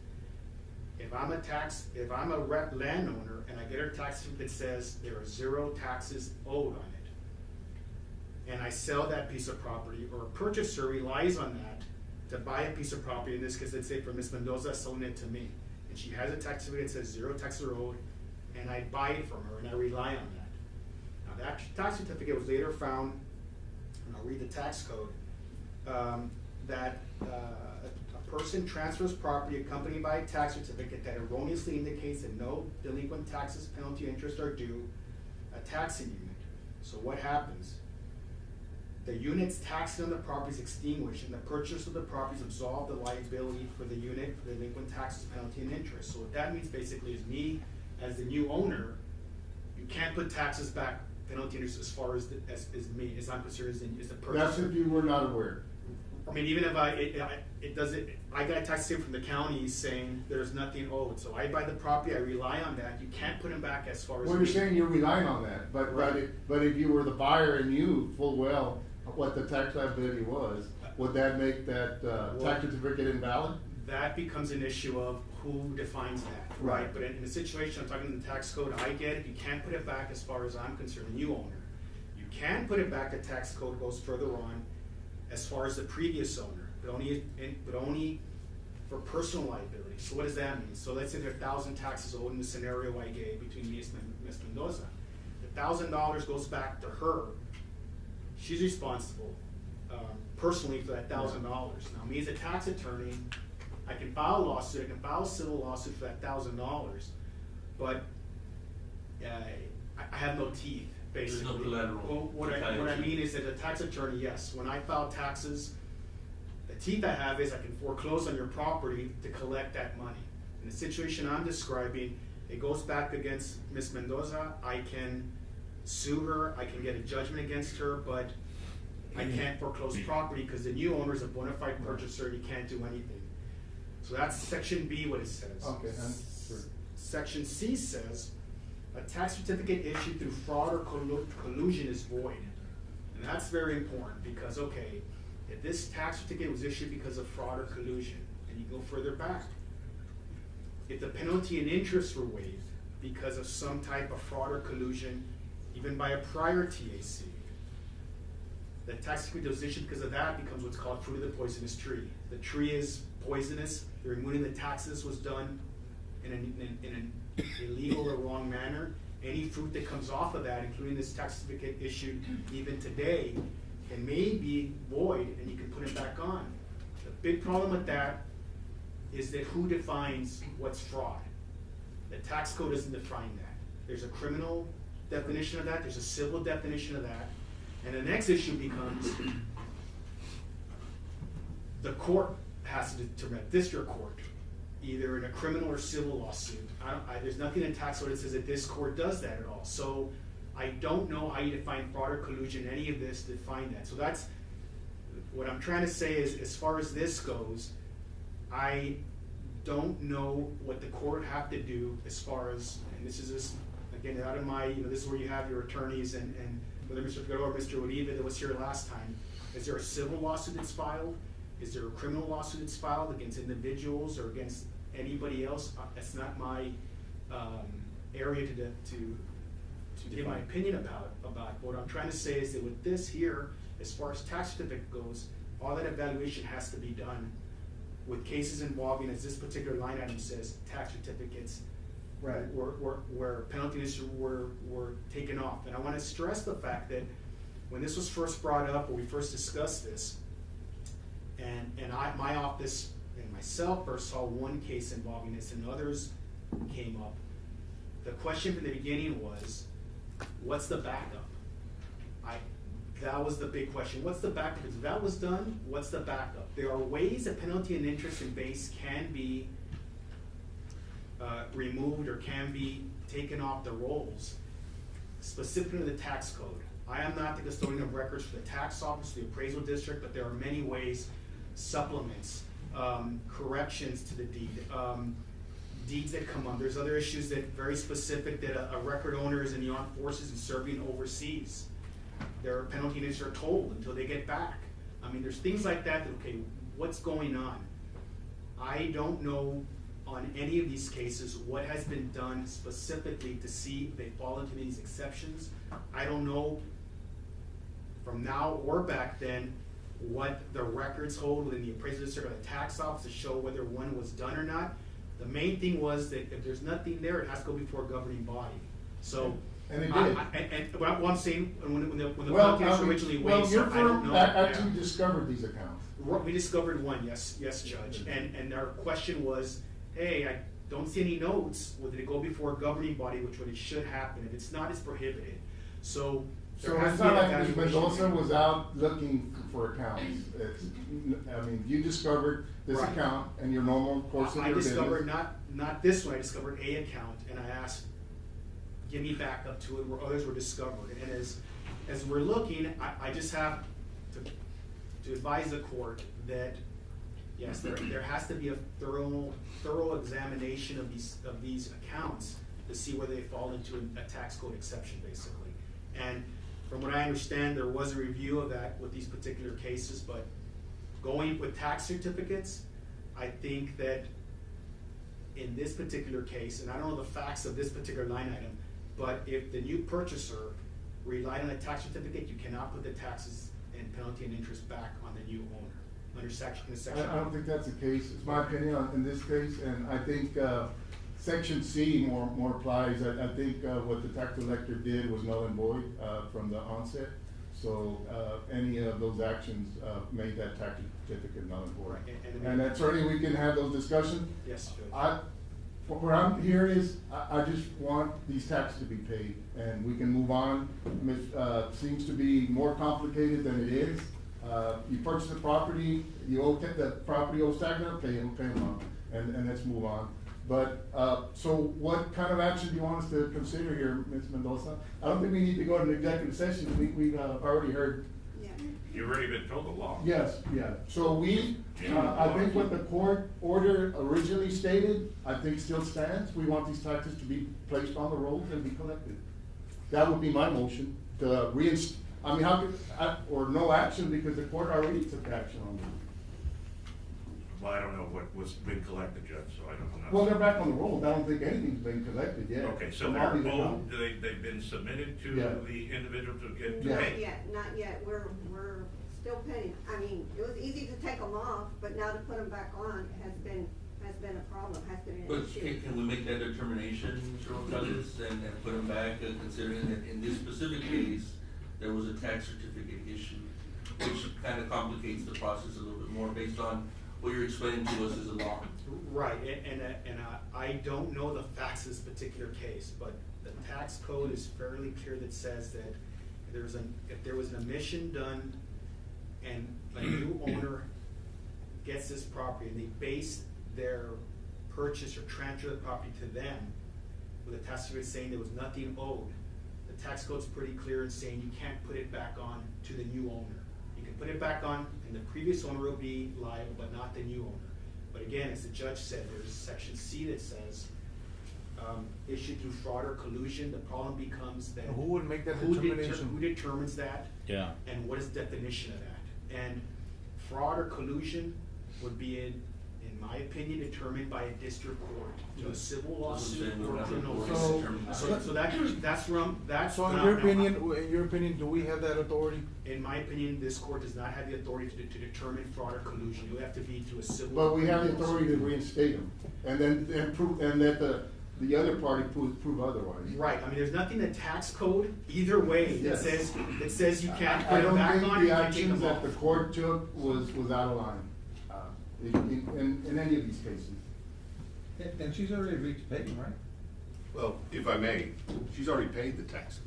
if I'm a landowner and I get a tax certificate that says there are 0 taxes owed on it, and I sell that piece of property, or a purchaser relies on that to buy a piece of property, in this case, let's say for Ms. Mendoza selling it to me, and she has a tax certificate that says 0 taxes are owed, and I buy it from her and I rely on that. Now that tax certificate was later found, and I'll read the tax code, that a person transfers property accompanied by a tax certificate that erroneously indicates that no delinquent taxes, penalty, interest are due, a taxing unit. So what happens? The unit's taxed on the property is extinguished, and the purchaser of the property is absolved the liability for the unit for delinquent taxes, penalty, and interest. So what that means basically is me, as the new owner, you can't put taxes back, penalty, interest, as far as me, as I'm concerned, as the purchaser. That's if you were not aware. I mean, even if I got a tax statement from the county saying there's nothing owed, so I buy the property, I rely on that, you can't put them back as far as. Well, you're saying you're relying on that, but Right. but if you were the buyer and knew full well what the tax liability was, would that make that, tax certificate invalid? That becomes an issue of who defines that, right? Right. But in the situation, I'm talking in the tax code, I get it, you can't put it back as far as I'm concerned, the new owner. You can put it back, the tax code goes further on, as far as the previous owner, but only for personal liability. So what does that mean? So let's say there are 1,000 taxes owed in the scenario I gave between me and Ms. Mendoza. The $1,000 goes back to her. She's responsible, personally for that $1,000. Now, me as a tax attorney, I can file a lawsuit, I can file a civil lawsuit for that $1,000, but I have no teeth, basically. There's no collateral. Well, what I mean is that a tax attorney, yes, when I file taxes, the teeth I have is I can foreclose on your property to collect that money. In the situation I'm describing, it goes back against Ms. Mendoza. I can sue her, I can get a judgment against her, but I can't foreclose property because the new owner is a bona fide purchaser and he can't do anything. So that's section B, what it says. Okay, sure. Section C says, a tax certificate issued through fraud or collusion is void. And that's very important because, okay, if this tax certificate was issued because of fraud or collusion, and you go further back, if the penalty and interest were waived because of some type of fraud or collusion, even by a prior TAC, the tax certificate was issued because of that becomes what's called fruit of the poisonous tree. The tree is poisonous, the removing the taxes was done in an illegal or wrong manner. Any fruit that comes off of that, including this tax certificate issued even today, it may be void and you can put it back on. The big problem with that is that who defines what's fraud? The tax code doesn't define that. There's a criminal definition of that, there's a civil definition of that, and the next issue becomes the court has to determine, district court, either in a criminal or civil lawsuit. There's nothing in tax code that says that this court does that at all. So I don't know how you define fraud or collusion, any of this define that. So that's, what I'm trying to say is, as far as this goes, I don't know what the court have to do as far as, and this is just, again, out of my, this is where you have your attorneys and whether Mr. Figueroa or Mr. Uribe that was here last time, is there a civil lawsuit that's filed? Is there a criminal lawsuit that's filed against individuals or against anybody else? That's not my area to give my opinion about. What I'm trying to say is that with this here, as far as tax certificate goes, all that evaluation has to be done with cases involving, as this particular line item says, tax certificates. Right. Where penalties were taken off. And I want to stress the fact that when this was first brought up, or we first discussed this, and my office and myself first saw one case involving this and others came up, the question from the beginning was, what's the backup? That was the big question. What's the backup? If that was done, what's the backup? There are ways that penalty and interest and base can be removed or can be taken off the rolls, specifically the tax code. I am not the custodian of records for the tax office, the appraisal district, but there are many ways, supplements, corrections to the deed, deeds that come up. There's other issues that very specific that a record owner is in the armed forces and serving overseas. Their penalty and interest are told until they get back. I mean, there's things like that, okay, what's going on? I don't know on any of these cases what has been done specifically to see if they fall into these exceptions. I don't know from now or back then what the records hold within the appraisal district or the tax office to show whether one was done or not. The main thing was that if there's nothing there, it has to go before a governing body. So And it did. And what I'm saying, when the Well, county was I mean, originally well, waived, your so I don't firm know. actually Yeah. discovered these accounts. We discovered one, yes, Judge, and our question was, hey, I don't see any notes, whether it go before a governing body, which what it should happen, if it's not, it's prohibited, so. So there has it's to be not an like Ms. evaluation. Mendoza was out looking for accounts. It's, I mean, you discovered this Right. account in your normal course of I your business. discovered not this one, I discovered a account, and I asked, give me back up to it where others were discovered, and as we're looking, I just have to advise the court that, yes, there has to be a thorough examination of these accounts to see whether they fall into a tax code exception, basically. And from what I understand, there was a review of that with these particular cases, but going with tax certificates, I think that in this particular case, and I don't know the facts of this particular line item, but if the new purchaser relied on a tax certificate, you cannot put the taxes and penalty and interest back on the new owner under section. I don't think that's the case. It's my opinion in this case, and I think, Section C more applies. I think, what the tax collector did was null and void, from the onset. So, any of those actions, made that tax certificate null and void. Right, And attorney, we can have those discussions. Yes, Judge. What I'm hearing is, I just want these taxes to be paid, and we can move on. Seems to be more complicated than it is. You purchase the property, the property owes taxes, pay them off, and let's move on. But, so what kind of action do you want us to consider here, Ms. Mendoza? I don't think we need to go to an executive session, we've already heard. Yeah. You've already been told the law. Yes, yeah, so I think what the court order originally stated, I think still stands. We want these taxes to be placed on the rolls and be collected. That would be my motion, to I mean, how could, or no action, because the court already took action on it. Well, I don't know what was been collected, Judge, so I don't know. Well, they're back on the rolls, I don't think anything's been collected yet. Okay, so From they're all these owed, accounts. they've been submitted to Yeah. the individual to get Yeah. Not paid? yet, not yet, we're still paying. I mean, it was easy to take them off, but now to put them back on has been a problem, has been an But issue. can we make that determination, Mr. Gonzalez, and put them back, considering that in this specific case, there was a tax certificate issue, which kind of complicates the process a little bit more based on what you're explaining to us as a law. Right, and I don't know the facts of this particular case, but the tax code is fairly clear that says that if there was an omission done and a new owner gets this property and they base their purchase or transfer the property to them with a tax certificate saying there was nothing owed, the tax code's pretty clear in saying you can't put it back on to the new owner. You can put it back on and the previous owner will be liable, but not the new owner. But again, as the judge said, there's section C that says, issued through fraud or collusion. The problem becomes that. Who would make that who determination? Who determines that? Yeah. And what is the definition of that? And fraud or collusion would be in my opinion, determined by a district court to a civil lawsuit or a criminal case. So that's from, that's. So in your opinion, do we have that authority? In my opinion, this court does not have the authority to determine fraud or collusion. You have to be to a civil. But we have the authority to reinstate them, and then prove, and let the other party prove otherwise. Right, I mean, there's nothing in the tax code either way that Yes. says you can't I put it don't back think on, the you can't take actions them that off. the court took was out of line, in any of these cases. And she's already agreed to pay them, right? Well, if I may, she's already paid the taxes.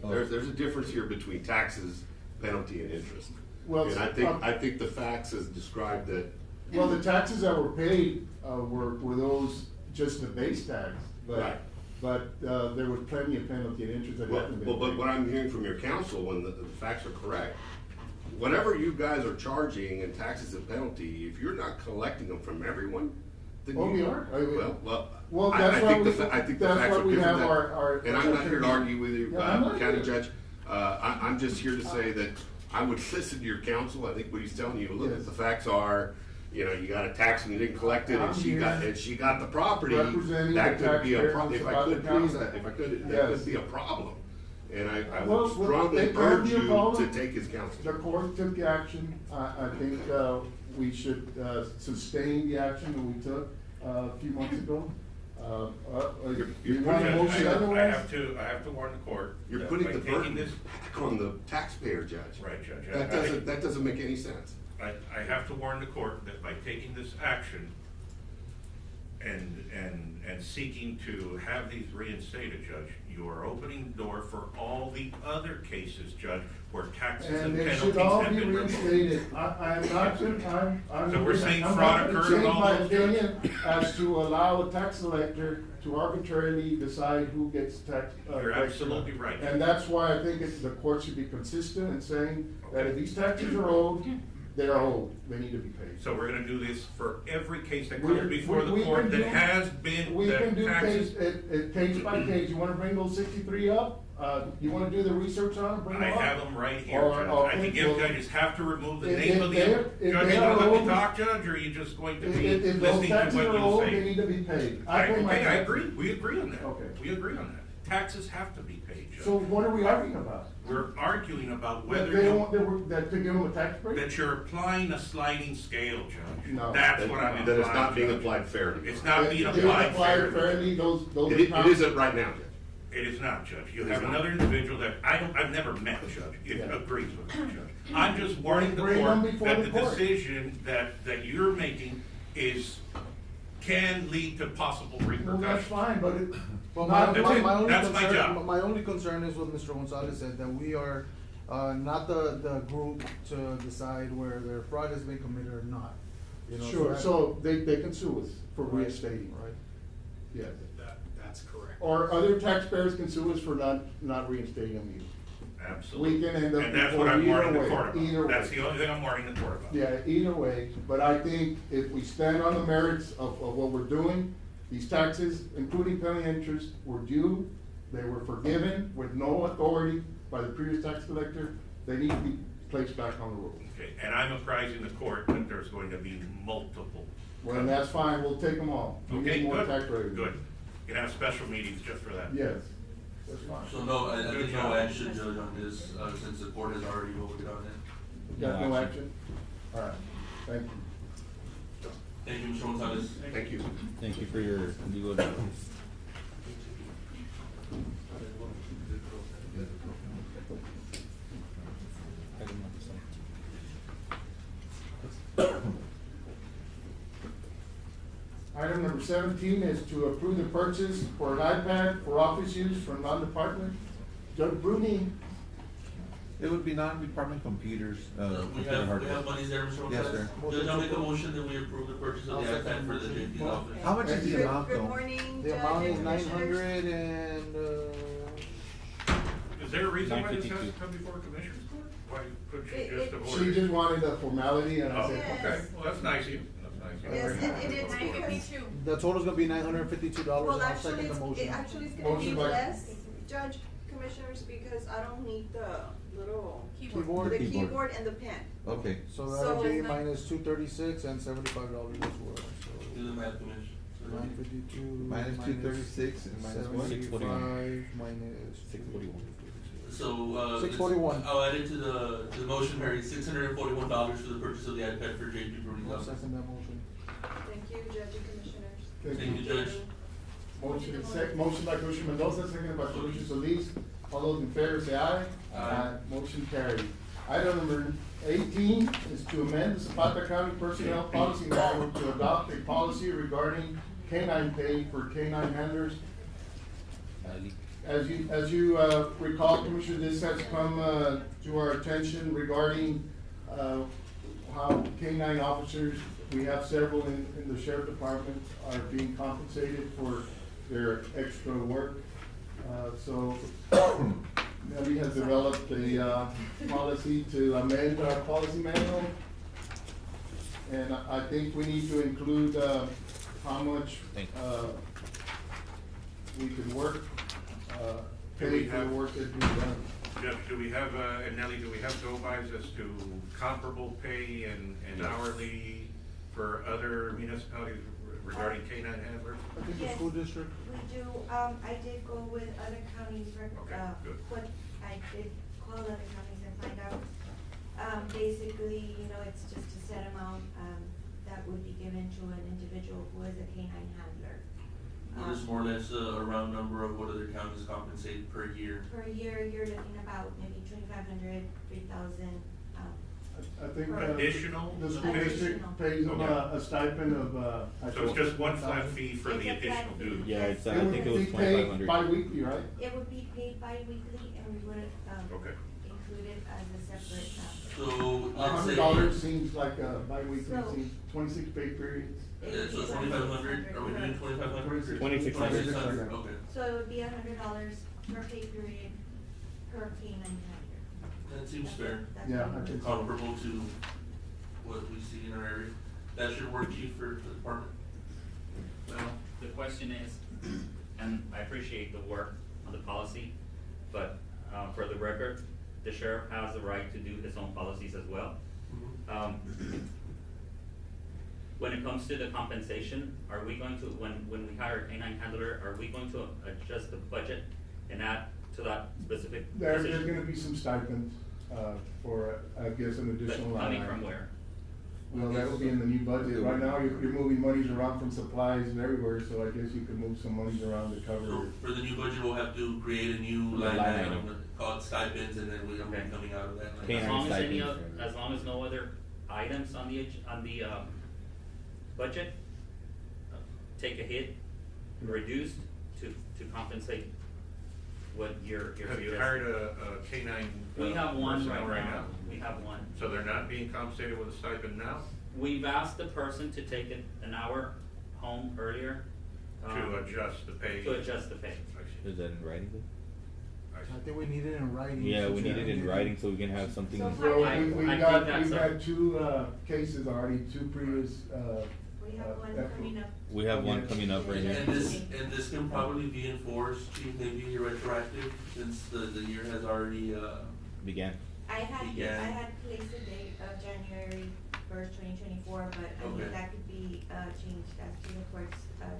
Oh. There's a difference here between taxes, penalty, and interest. Well, And I think the facts as described that, Well, the taxes that were paid, were those just the base tax, Right. but there was plenty of penalty and interest that hadn't been well, but paid. what I'm hearing from your counsel, when the facts are correct, whatever you guys are charging in taxes and penalty, if you're not collecting them from everyone, then Oh, you. we are. Well, I that's why think we, I think the that's facts why are we different have than- our. And I'm not here to argue with you, Yeah, I'm not County either. Judge. I'm just here to say that I would listen to your counsel. I think what he's telling you, look, Yes. the facts are, you know, you got a tax and you didn't collect it, and I'm she here got the property. representing That the could be a taxpayers problem. of If I Zapata could, County. please, that Yes. could be a problem. And I Well, would strongly it can urge be a you problem. to take his counsel. The court took action. I think, we should, sustain the action that we took, a few months ago. You want a motion I otherwise? have to warn the court. You're that putting by the taking burden this- back on the taxpayer, Judge. Right, Judge. That doesn't make any sense. I have to warn the court that by taking this action and seeking to have these reinstated, Judge, you are opening the door for all the other cases, Judge, where taxes and And they penalties should all have be been removed. reinstated. I'm not, I'm. So we're saying I'm fraud not gonna occurred in change all my those opinion as to allow a tax collector to arbitrarily decide who gets tax. You're tax. absolutely right. And that's why I think the court should be consistent in saying that if these taxes are owed, they are owed, they need to be paid. So we're gonna do this for every case that We- comes before the we court can that do- has been, We can that do taxes. case by case. You wanna bring those 63 up? You wanna do the research on them, bring them I up? have them right here, Or- Judge. or I think people- if judges have to remove the If- name of if they're- the, if Judge, they you are gonna let me owed- talk, Judge, or are you just going to be If those listening to taxes what are you owed, they say? need to be paid. I, pay my okay, I taxes. agree, we agree on that. Okay. We agree on that. Taxes have to be paid, Judge. So what are we arguing about? We're arguing about That whether they you, don't, that to give them a tax break? that you're applying a sliding scale, Judge. No. That's what I'm implying. That it's not being Judge. applied fairly. It's not being They applied apply fairly. fairly, those It accounts- isn't right now, Judge. It is not, Judge. You It have is not. another individual that I've never met, Judge, it Yeah. agrees with me, Judge. I'm just warning the Bring them court before that the the court. decision that you're making can lead to possible Well, that's repercussions. fine, but it. Well, not- That's it. only That's my concern, job. my only concern is what Mr. Gonzalez said, that we are, not the group to decide where their fraud has been committed or not. You know, Sure, that- so they can sue us for Right. reinstating, Right. yes. That's correct. Or other taxpayers can sue us for not reinstating them either. Absolutely. We can end up And that's before what I'm either warning the way, court either about. That's way. the only thing I'm warning the court about. Yeah, either way, but I think if we stand on the merits of what we're doing, these taxes, including penalty interest, were due, they were forgiven with no authority by the previous tax collector, they need to be placed back on the roll. Okay, and I'm apprising the court that there's going to be multiple. Well, and that's fine, we'll take them all. We Okay, need more good, tax revenue. good. You can have special meetings just for that. Yes, that's fine. So no, I Good think no job. action, Judge, on this, since the court has already voted on it. Got no No action? All right, thank you. Thank you, Mr. Gonzalez. Thank you. Thank you for your legal advice. Item number 17 is to approve the purchase for an iPad for office use from non-department. Judge Bruni, It would be non-department computers, We computer have hardware. monies there, Mr. Yes, Gonzalez? sir. Judge, I'll make a motion that we approve the purchase of the I'll second iPad for the the motion. JP's office. How much is Good- the amount Good though? morning, The Judge amount and is 900 Commissioners. and, Is there a reason why this has to 952. come before Commissioners Court? Why couldn't you It- just it- avoid she it? just wanted a formality and I Oh, said, okay, well, that's nice of you, that's nice of you. Yes, it is because, the total's gonna be $952, well, and I'll actually, second the motion. actually it's gonna be Motion by- less, Judge, Commissioners, because I don't need the little, Keyboard. the Keyboard. keyboard and the pen. Okay. So So that'll be it's nine- minus $236 and $75 as well, Do so. the math, Commissioner. 952 Minus 236 and minus what? 75 minus 641. So, 641. I'll add it to the motion, Mary, $641 for the purchase of the iPad for JP Bruni's I'll office. second that motion. Thank you, Judge and Commissioners. Thank you, Judge. motion by Commissioner Mendoza, seconded by Commissioner Solis. All those in favor say aye. Aye. Motion carried. Item number 18 is to amend the Zapata County Personnel Policy Manual to adopt a policy regarding canine pay for canine handlers. As you recall, Commissioner, this has come to our attention regarding how canine officers, we have several in the sheriff department, are being compensated for their extra work. So Nelly has developed a policy to amend our policy manual. And I think we need to include how much we can work, Do we pay for the have- work that's being done. Jeff, do we have, and Nelly, do we have go-bys as to comparable pay and hourly for other municipalities regarding canine handlers? I think the Yes. school district. We do, I did go with other counties, Okay, good. what, I did call other counties and find out. Basically, you know, it's just a set amount, that would be given to an individual who is a canine handler. What is more or less a round number of what other counties compensate per year? Per year, you're looking about maybe 2,500, 3,000, I think, Additional? the school district pays them a stipend of, So it's just one flat fee for the additional dues? Yeah, it's, I It think it would was be paid 2,500. bi-weekly, right? it would be paid bi-weekly and we would, Okay. include it as a separate, So, let's say. $100 seems like a bi-weekly, So- seems 26 pay periods. it Yeah, would so be 2,500, are we doing 2,500? 2,600. Okay, So it would be $100 per pay period per K-9 calendar. that seems fair. That's Yeah, what I we think would- so. Comparable to what we see in our area. That should work, chief, for the department. Well, the question is, and I appreciate the work on the policy, but, for the record, the sheriff has the right to do his own policies as well. When it comes to the compensation, are we going to, when we hire a canine handler, are we going to adjust the budget and add to that specific There's position? gonna be some stipends, for, I guess, an But additional line. coming item. from where? Well, that'll be in the new budget. Right now, you're moving monies around from supplies and everywhere, so I guess you could move some monies around to cover. So for the new budget, we'll have to create a new line item called stipends, and then we'll be Okay. coming out of that line. Canine As long as any stipends. as long as no other items on the, budget, take a hit, reduced to compensate what your Have you suggesting. hired a K-9? We have one personnel right now, we have one. So they're not being compensated with a stipend now? We've asked the person to take an hour home earlier. To adjust the pay? To adjust the pay. I see. Is that in writing? I see. I think we need it in writing. Yeah, we since need it in didn't- writing so we can have something. So So I we've think got, that's we've a- had two, cases already, two previous, We have one coming up. We have one coming up right And here. this can probably be enforced, chief, maybe retroactive, since the year has already, Began. I had Began. placed a date of January 1st, 2024, but I Okay. mean, that could be, changed as to the court's,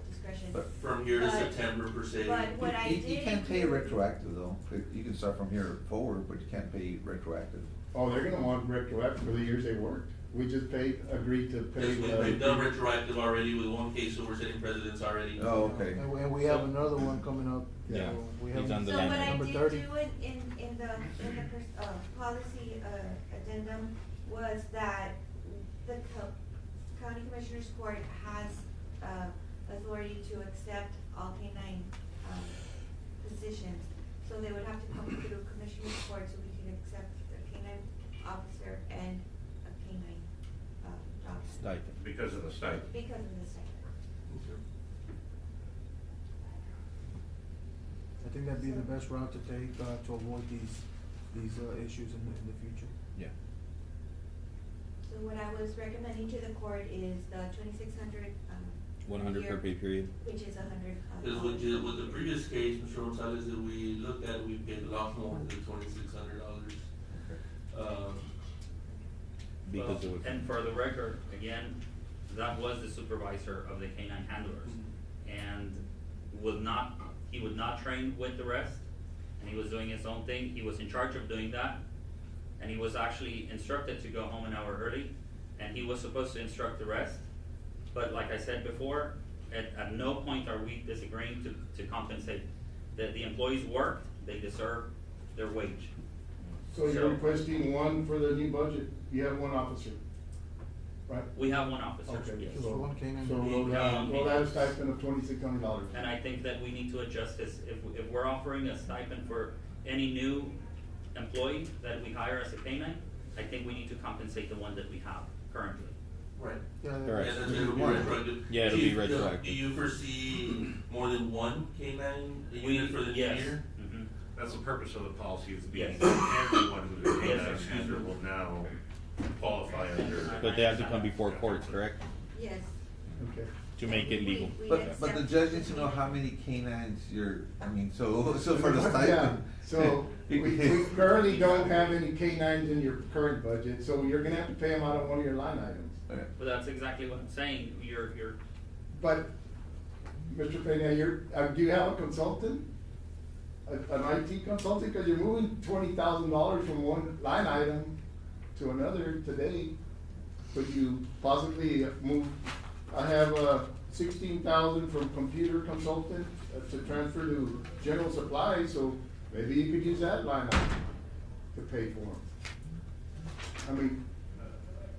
discretion. But- from here to But- September per se. But what I did. You can't pay include- retroactive though, you can start from here forward, but you can't pay retroactive. oh, they're gonna want retroactive for the years they worked. We just agreed to pay. Yes, we've done retroactive already with one case, so we're setting precedents already. Oh, okay. And we have another one coming up. Yeah. So we He's have- on the So line what I Number did 30. do in the policy, addendum was that the county commissioners court has, authority to accept all K-9, positions. So they would have to come through commissioners court so we can accept a K-9 officer and a K-9, dog. Stipend. Because of the stipend. Because of the stipend. I think that'd be the best route to take, to avoid these issues in the future. Yeah. So what I was recommending to the court is the 2,600, 100 per pay period. which is 100. Because with the previous case, Mr. Gonzalez, that we looked at, we paid a lot more than $2,600. Because Well, it was. and for the record, again, that was the supervisor of the canine handlers. And he would not train with the rest, and he was doing his own thing. He was in charge of doing that, and he was actually instructed to go home an hour early, and he was supposed to instruct the rest. But like I said before, at no point are we disagreeing to compensate. The employees worked, they deserve their wage. So you're requesting one for the new budget, you have one officer, right? We have one officer, Okay, yes. So one K-9. So we'll add a stipend of $2,600. And I think that we need to adjust this, if we're offering a stipend for any new employee that we hire as a K-9, I think we need to compensate the one that we have currently. Right. Yeah, Correct. Yeah, it'll be retroactive. Yeah, it'll be Chief, retroactive. Do you foresee more than one K-9 unit for the new Yes. year? Mhm. That's the purpose of the policy, is being, Yes. everyone who's a Yes, K-9 sir. handler will now qualify under. But they have to come before courts, correct? Yes. Okay. To make it legal. We But the accept- judge needs to know how many canines so for the Yeah, stipend. so we currently don't have any K-9s in your current budget, so you're gonna have to pay them out of one of your line items. But that's exactly what I'm saying, you're, But, Mr. Pena, do you have a consultant? An IT consultant, cause you're moving $20,000 from one line item to another today. Could you possibly move, I have, 16,000 from computer consultant to transfer to general supplies, so maybe you could use that line item to pay for them. I mean,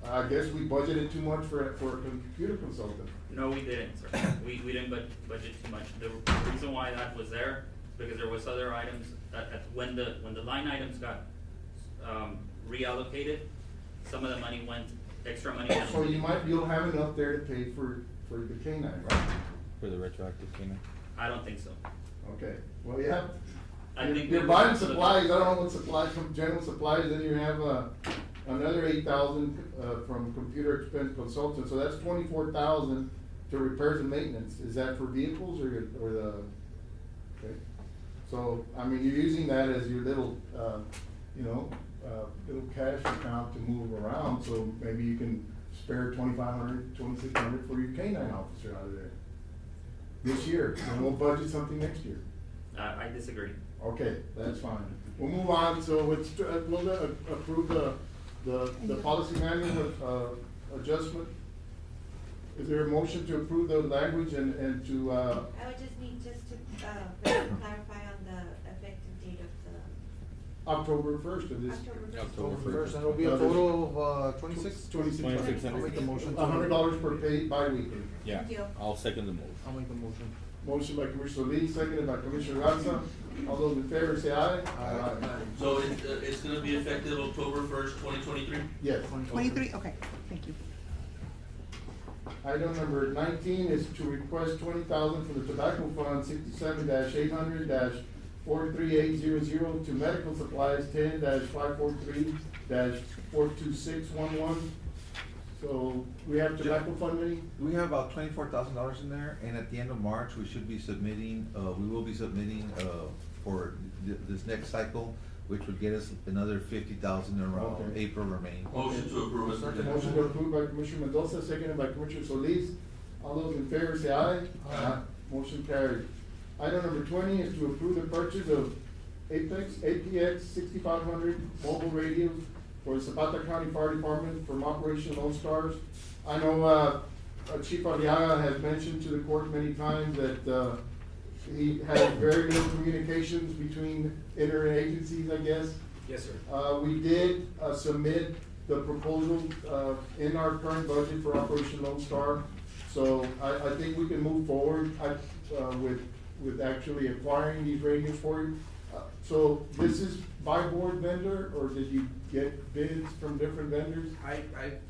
I guess we budgeted too much for a computer consultant. No, we didn't, sir. We didn't budget too much. The reason why that was there is because there was other items when the line items got, reallocated, some of the money went, extra money went. So you'll have enough there to pay for the K-9, right? For the retroactive payment. I don't think so. Okay, well, yeah. I think You're we buying would have to look- supplies, I don't know what supplies from general supplies, then you have, another 8,000, from computer expense consultant, so that's 24,000 to repairs and maintenance. Is that for vehicles or the, okay? So, I mean, you're using that as your little, little cash account to move around, so maybe you can spare 2,500, 2,600 for your K-9 officer out of there this year, and we'll budget something next year. I disagree. Okay, that's fine. We'll move on, so it's, we'll approve the policy manual with, adjustment. Is there a motion to approve the language and to, I would just need to clarify on the effective date of the October 1st of this? October First, and it'll be a total of, 26? 26. I'll make the motion. $100 per pay bi-weekly. Yeah, Thank you. I'll second the motion. I'll make the motion. Motion by Commissioner Solis, seconded by Commissioner Garza. All those in favor say aye. Aye. So it's gonna be effective October 1st, 2023? Yes. 23, okay, thank you. Item number 19 is to request 20,000 from the tobacco fund 67-800-43800 to medical supplies 10-543-42611. So we have tobacco fund money? We have about $24,000 in there, and at the end of March, we should be submitting, we will be submitting, for this next cycle, which would get us another 50,000 around Okay. April or May. Motion to approve it. Motion to approve by Commissioner Mendoza, seconded by Commissioner Solis. All those in favor say aye. Aye. Motion carried. Item number 20 is to approve the purchase of APX 6500 mobile radios for the Zapata County Fire Department from Operation Lone Stars. I know, Chief Arriaga has mentioned to the court many times that, he had very little communications between interagencies, I guess. Yes, sir. We did, submit the proposal, in our current budget for Operation Lone Star. So I think we can move forward, with actually acquiring these radios for you. So this is by board vendor, or did you get bids from different vendors?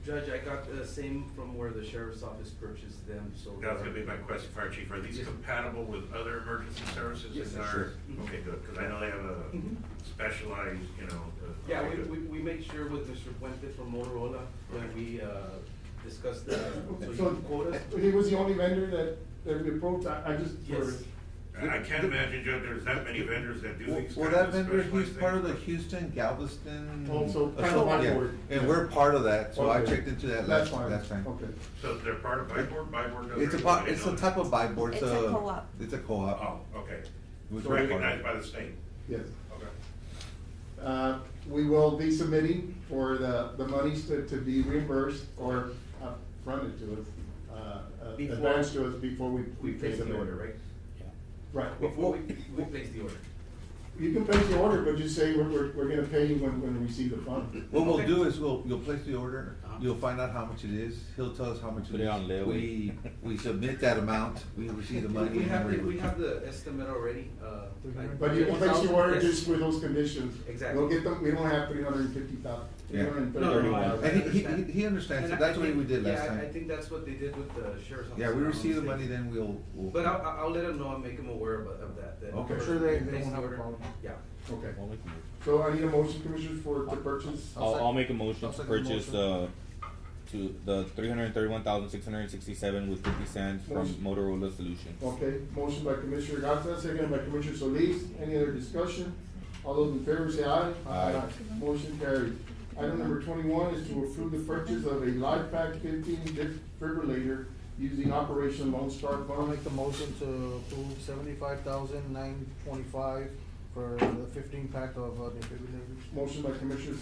Judge, I got the same from where the sheriff's office purchased them, so. That was gonna be my question, Fire Chief, are these Yes. compatible with other emergency services Yes, in our? sure. Okay, good, cause I know they have a specialized, Yeah, okay, good. we made sure with Mr. Puente from Motorola when we, discussed the, so So, you quote us. he was the only vendor that we approached, I just. Yes. I can't imagine, Judge, there's that many vendors that do these Well, kinds that of vendor, he's specialized part of the things. Houston Galveston. Also, kind of my Yeah, board. and we're part of that, so I Okay. checked into that That's last fine, time. okay. So they're part of Byboard, Byboard does. It's a, everything, it's I a know type that. of buy board, It's a co-op. It's a co-op. Oh, okay. Which It's we're part of. recognized by the state, Yes. okay. We will be submitting for the monies to be reimbursed or fronted to us, Before- advanced to us before we We place the submit. order, right? Right. Before we place the order. You can place the order, but just say we're gonna pay you when we receive the fund. What we'll Okay. do is you'll place the order, Uh-huh. you'll find out how much it is, he'll tell us how much Put it it is. on layaway. We submit that amount, we receive the money. We have, and then we have the estimate already, But you can place the order Yes. just with those conditions. Exactly. We'll get them, we don't have 350,000, Yeah. 330,000. And he understands it, that's what we did last Yeah, I time. think that's what they did with the sheriff's office. Yeah, we if I'm not receive the mistaken. money, then we'll. But I'll let them know and make them aware of that. Okay. I'm sure they Place won't the have a order. problem. Yeah. Okay, I'll make a motion. so I need a motion, Commissioners, to purchase. I'll make a motion I'll to second the purchase, motion. to the 331,667 with 50 cents from Motion. Motorola Solutions. Okay, motion by Commissioner Garza, second by Commissioner Solis. Any other discussion? All those in favor say aye. Aye. Motion carried. Item number 21 is to approve the purchase of a LifePak 15 defibrillator using Operation Lone Star I'll Fund. make the motion to approve 75,925 for the 15 pack of defibrillators. Motion by Commissioner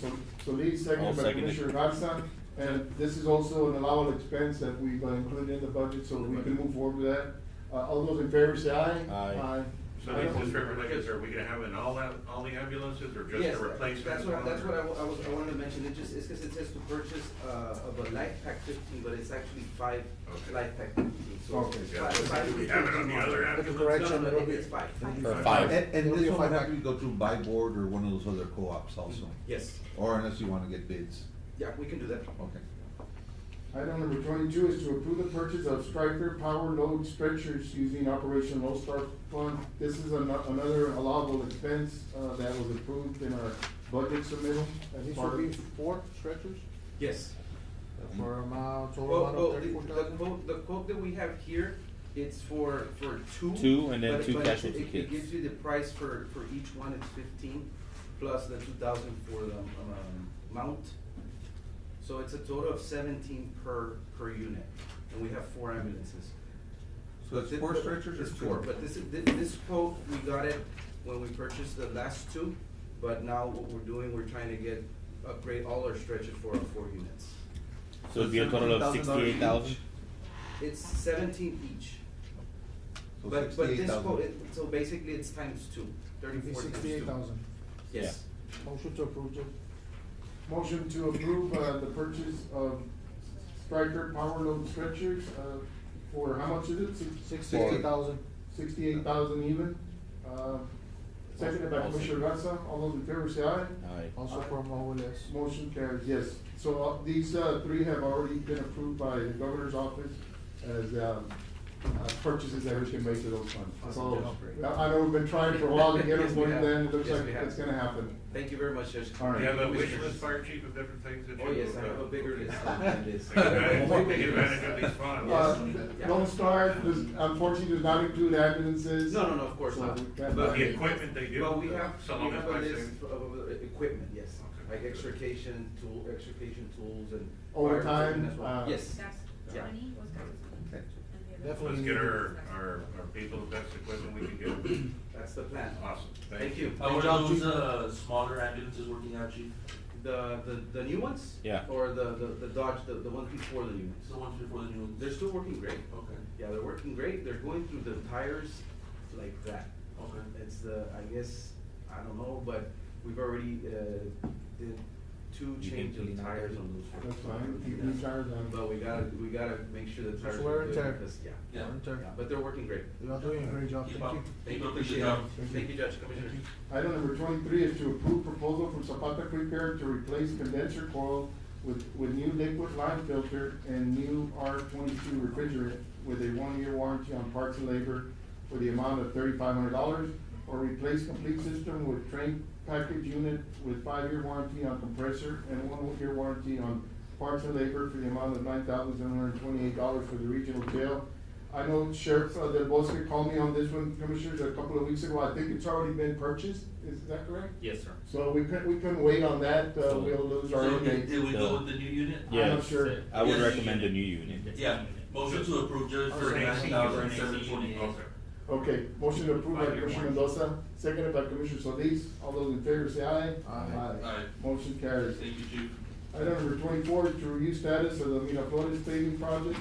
Solis, second I'll by second it. Commissioner Garza. And this is also an allowable expense that we've included in the budget, so we can move forward with that. All those in favor say aye. Aye. So these distributors, are we gonna have in all the ambulances or just Yes, a replacement? that's what I wanted to mention, it's because it says to purchase, of a Life Pack 15, but it's actually 5 Okay. Life Pack 15, so. Okay. Yeah, do we have it on the other ambulance? correction, No, it'll be- it's 5. Or 5. And It'll be this a one might five have to go through buy board or one of those other co-ops also, Yes, or unless you wanna get bids. yeah, we can do that. Okay. Item number 22 is to approve the purchase of striker power load stretchers using Operation Lone Star Fund. This is another allowable expense, that was approved in our budget submittal. And these Part will of- be 4 stretchers Yes. for amount, total Well, amount well, of the 34,000? the quote that we have here, it's for 2. Two, and then but- 2 but casualty it kits. gives you the price for each one, it's 15, plus the 2,000 for the, mount. So it's a total of 17 per unit, and we have 4 ambulances. So it's 4 stretchers or It's 2? 4, but this quote, we got it when we purchased the last 2, but now what we're doing, we're trying to upgrade all our stretchers for our 4 units. So it'd be a total of $17,000 $68,000? It's 17 each. So But this 68,000. quote, so basically it's times 2, It'll be 34 times 2. 68,000. Yes. Motion to approve, Judge. Motion to approve, the purchase of striker power load stretchers, for how much is it? 68,000. 68,000 even. Seconded by Commissioner Garza. All those in favor say aye. Aye. Also from OLS. Motion carries, yes. So these 3 have already been approved by the governor's office as purchases that we can make to those funds. So, I know we've been trying for a while to get them Yes, we for you, have. then it looks Yes, like we have. it's gonna happen. Thank you very much, Judge. All right. Do you have a wish list, fire chief, of different things that you? Oh, yes, I have a bigger list than this. Take advantage of these funds. Lone Star, unfortunately, does not include ambulances. No, of course So not. we can't But buy the it. equipment they do, Well, we have some of a it's list by of equipment, yes, Okay. like extrication tools and. Overtime, as well. Yes, yeah. Okay. Definitely. Let's get our people the best equipment we can get. That's the plan. Awesome, Thank you. How are those, smaller ambulances working out, chief? The new ones? Yeah. Or the Dodge, the ones before the new ones? The ones before the new ones? They're still working great. Okay, Yeah, they're working great. They're going through the tires like that. okay. It's I guess, I don't know, but we've already, did 2 You change can clean of out tires everything. on those. That's fine, keep new tires on. But we gotta make sure the tires wear are and good tear. because, yeah, Yeah. yeah, but they're working great. You're doing a great job, Keep thank up. you. Thank you, Appreciate appreciate it. it. Thank you, Judge, Commissioner. Item number 23 is to approve proposal from Zapata Quick Air to replace condenser coil with new liquid line filter and new R22 refrigerant with a 1-year warranty on parts and labor for the amount of $3,500, or replace complete system with train package unit with 5-year warranty on compressor and 1-year warranty on parts and labor for the amount of $9,728 for the regional jail. I know Sheriff Del Bosque called me on this one, Commissioners, a couple of weeks ago. I think it's already been purchased, is that correct? Yes, sir. So we couldn't wait on that, we'll lose our So inmate. did we go with the new unit? I'm not sure. I would Yes. recommend a new unit. Yeah, motion to approve, Judge, for Okay. 9,720. Okay. Okay, motion to approve by 5-year Commissioner warranty. Mendoza, seconded by Commissioner Solis. All those in favor say aye. Aye. Motion carries. Thank you, chief. Item number 24 is to review status of the Miraflores paving project.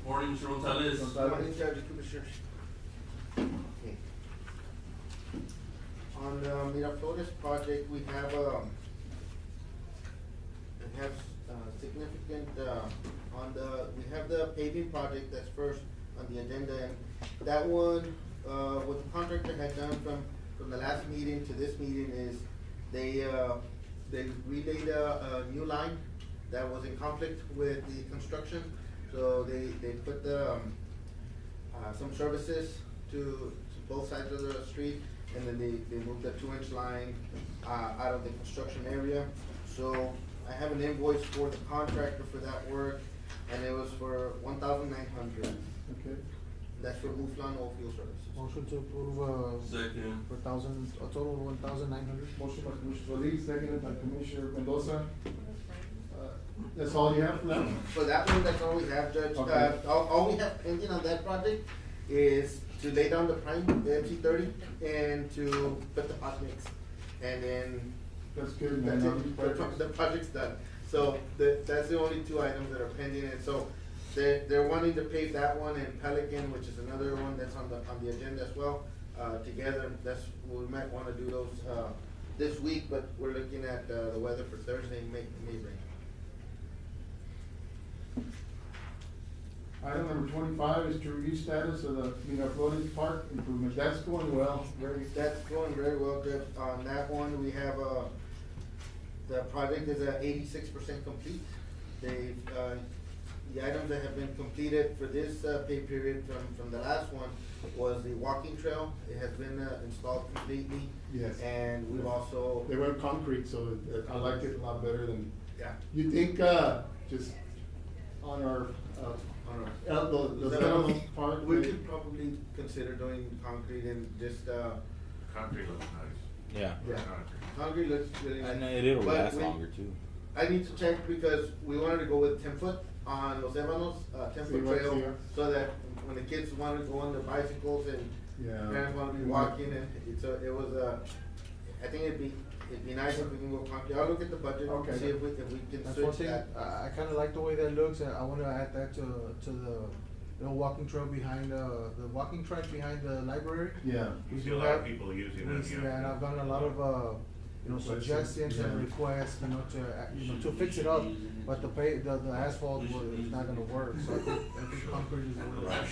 Morning, Mr. Gonzalez. Gonzalez. Judge and Commissioners. Okay. On the Miraflores project, we have significant, we have the paving project that's first on the agenda, and that one, what the contractor had done from the last meeting to this meeting is they relayed a new line that was in conflict with the construction. So they put some services to both sides of the street, and then they moved the 2-inch line out of the construction area. So I have an invoice for the contractor for that work, and it was for $1,900. Okay. That's for Muflon Oil Field Services. Motion to approve, Second. for a total of 1,900. Motion by Commissioner Solis, seconded by Commissioner Mendoza. That's all you have for that one? For that one, that's all we have, Judge. Okay. All we have pending on that project is to lay down the prime, the MC30, and to put the hot mix. And then That's good, man. That's Now it. these The projects- the project's done. So that's the only two items that are pending, and so they're wanting to pave that one and Pelican, which is another one that's on the agenda as well. Together, we might wanna do those, this week, but we're looking at, the weather for Thursday, may rain. Item number 25 is to review status of the Miraflores Park improvement. That's going well, That's going very well, Jeff. On that one, we have, the project is at 86% complete. They, the items that have been completed for this, pay period from the last one was the walking trail. It has been, installed completely. Yes. And we've also. They went concrete, so I like it a lot better than. Yeah. You think, just on our, the settlement part? We could probably consider doing concrete and just, Concrete looks nice. Yeah. yeah, concrete looks really nice. And it'll But last we- longer too. I need to check because we wanted to go with 10-foot on Los Ebanos, 10-foot trail, Yeah. so that when the kids wanna go on their bicycles and Yeah. parents wanna be walking, and it was, I think it'd be nice if we can go concrete. I'll look at the budget, Okay. see if we can That's one switch thing, that. I kinda like the way that looks, and I wanna add that to the walking trail behind, the walking track behind the library. Yeah. You We see a do lot of have- people using we that, see yeah. that, and I've gotten a lot of, suggestions and Yeah. requests, to fix it up, but the asphalt is not gonna work, so I think concrete is the way.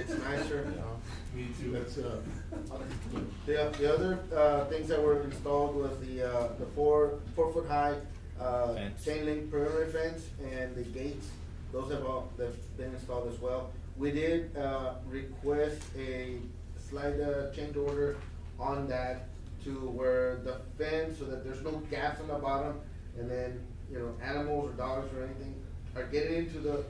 It's nicer. Me too. That's, The other, things that were installed was the 4-foot high, Fence. chain link perimeter fence and the gates. Those they've been installed as well. We did, request a slight, change order on that to where the fence, so that there's no gaps on the bottom, and then, animals or dogs or anything are getting into the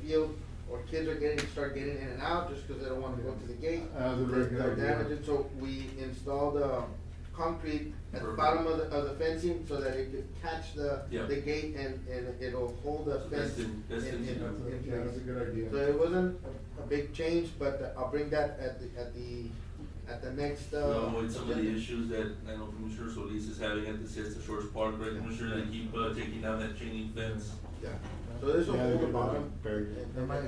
field, or kids start getting in and out just because they don't want to go to the gate. That's a very good They're idea. damaging, so we installed, concrete at the bottom of the fencing so that it could catch the Yeah. gate and it'll hold the So fence that's in in- place. Yeah, that's a good idea. So it wasn't a big change, but I'll bring that at the next, To avoid some of the agenda. issues that I know Commissioner Solis is having at the Siesta Shores Park, right, Commissioner, they keep, taking down that chain link fence. Yeah, so this will Yeah, hold the good. bottom. Very good. That might be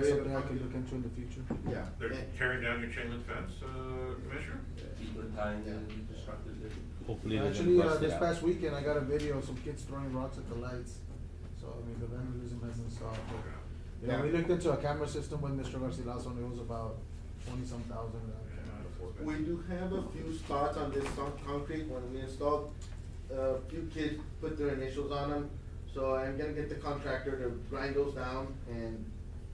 something I could look into in the future. Yeah. They're And- tearing down your chain link fence, Commissioner? Keep it tying and destructive there. Hopefully they Actually, don't bust it this out. past weekend, I got a video of some kids throwing rocks at the lights, so, the vandalism hasn't stopped, but, Yeah. we looked into a camera system with Mr. Garcilaso, and it was about 20-some thousand. We do have a few spots on this concrete when we installed, a few kids put their initials on them. So I'm gonna get the contractor to grind those down and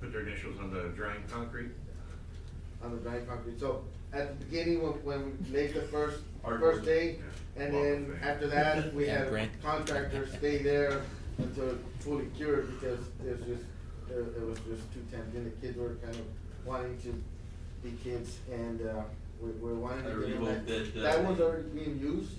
Put their initials on the drying concrete? on the dry concrete. So at the beginning, when we laid the first Artwork. day, and then Walk of after that, we Yeah, had Grant. contractors stay there until fully cured, because it was just too tempting. The kids were kind of wanting to be kids, and, we're wanting I to really get them hope back. that, That one's already being used.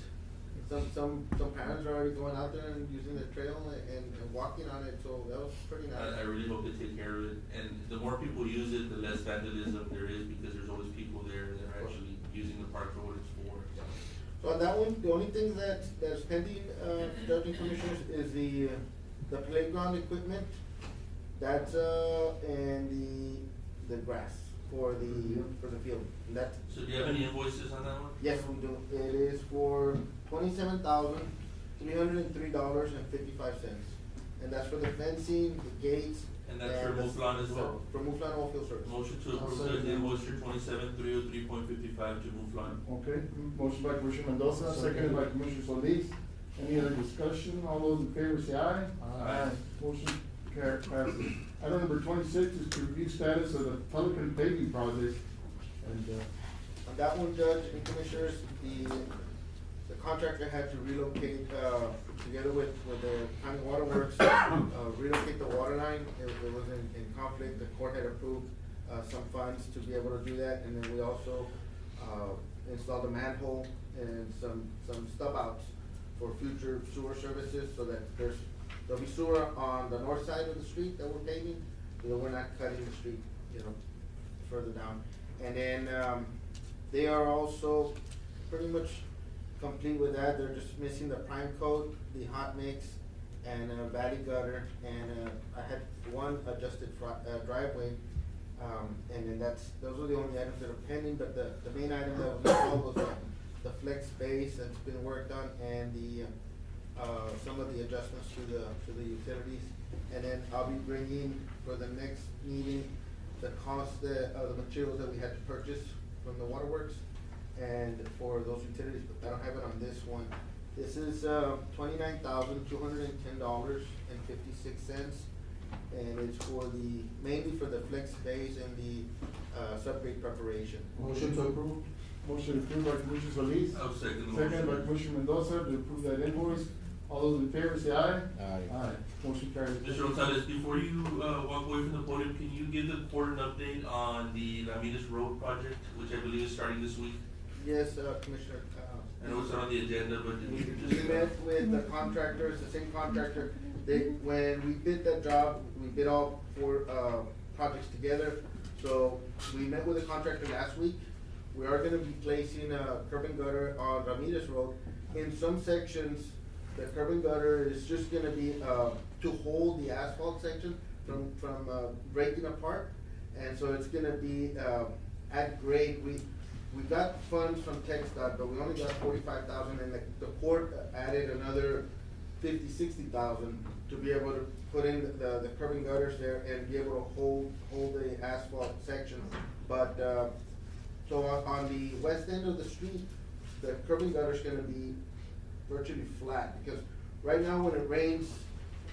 Some parents are already going out there and using the trail and walking on it, so that was pretty nice. I really hope they take care of it, and the more people use it, the less vandalism there is, because there's always people there that are actually using the park for what it's for. So on that one, the only thing that's pending, Judge and Commissioners, is the playground equipment. That's, and the grass for the field. And that's, So do you have any invoices on that one? yes, we do. It is for $27,303.55. And that's for the fencing, the gates. And that's for Mouflon as well? For Mouflon Oilfield Service. Motion to approve the invoice for 27,303.55 to Mouflon. Okay, motion by Commissioner Mendoza, seconded by Commissioner Solis. Any other discussion? All those in favor say aye. Aye. Motion passes. Item number 26 is to review status of the Pelican paving project. And, On that one, Judge and Commissioners, the contractor had to relocate, together with the County Water Works, relocate the water line. It was in conflict. The court had approved, some funds to be able to do that. And then we also, installed a manhole and some stub outs for future sewer services, so that there'll be sewer on the north side of the street that we're paving, so that we're not cutting the street, further down. And then, they are also pretty much complete with that. They're just missing the prime coat, the hot mix, and valley gutter, and I had one adjusted driveway. And then those are the only items that are pending, but the main item that was installed was the flex base that's been worked on, and some of the adjustments to the utilities. And then I'll be bringing for the next meeting the cost of the materials that we had to purchase from the waterworks and for those utilities, but I don't have it on this one. This is $29,210.56, and it's mainly for the flex base and the subgrade preparation. Motion to approve. Motion approved by Commissioner Solis. I'll second the motion. Second by Commissioner Mendoza to approve that invoice. All those in favor say aye. Aye. Aye. Motion carries. Mr. Gonzalez, before you walk away from the podium, can you give the board an update on the Ramirez Road project, which I believe is starting this week? Yes, Commissioner. I know it's not on the agenda, but if you could just. We met with the contractors, the same contractor. When we bid that job, we bid all four projects together. So we met with the contractor last week. We are gonna be placing a curb and gutter on Ramirez Road. In some sections, the curb and gutter is just gonna be to hold the asphalt section from breaking apart. And so it's gonna be at grade. We got funds from TxDOT, but we only got 45,000, and the court added another 50-60,000 to be able to put in the curb and gutters there and be able to hold the asphalt section. But so on the west end of the street, the curb and gutter is gonna be virtually flat, because right now when it rains,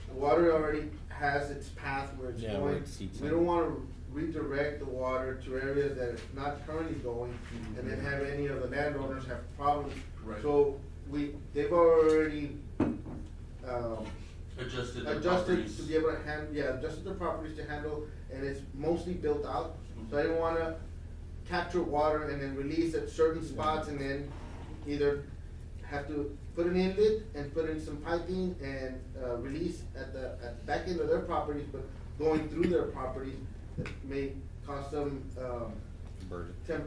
the water already has its path where it's Yeah, going. where it seeps We in. don't wanna redirect the water to areas that it's not currently going, and then have any of the landowners have problems. Right. So they've already, Adjusted the adjusted properties. to be able to adjusted the properties to handle, and it's mostly built out. So I didn't wanna capture water and then release at certain spots, and then either have to put an inlet and put in some piping and release at the back end of their properties, but going through their properties, that may cause some Burden. some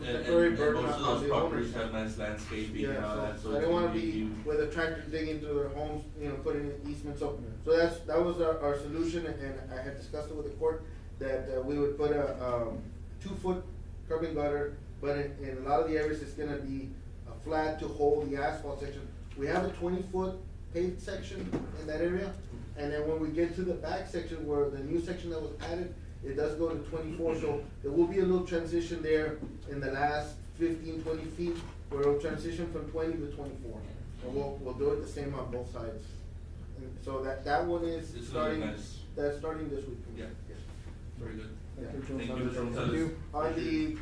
And temporary burden most of on those the owners. properties have nice landscaping and all that, so I it's don't wanna gonna be you. with a tractor digging into their homes, putting in easements, so that was our solution, and I had discussed it with the court, that we would put a 2-foot curb and gutter, but in a lot of the areas, it's gonna be a flat to hold the asphalt section. We have a 20-foot paved section in that area, and then when we get to the back section where the new section that was added, it does go to 24, so there will be a little transition there in the last 15-20 feet, where it'll transition from 20 to 24. And we'll do it the same on both sides. And so that one is It's starting, really nice. that's starting this week. Yeah. Yes. Very good. Yeah. Thank you, Mr. Thank Gonzalez. you. On the,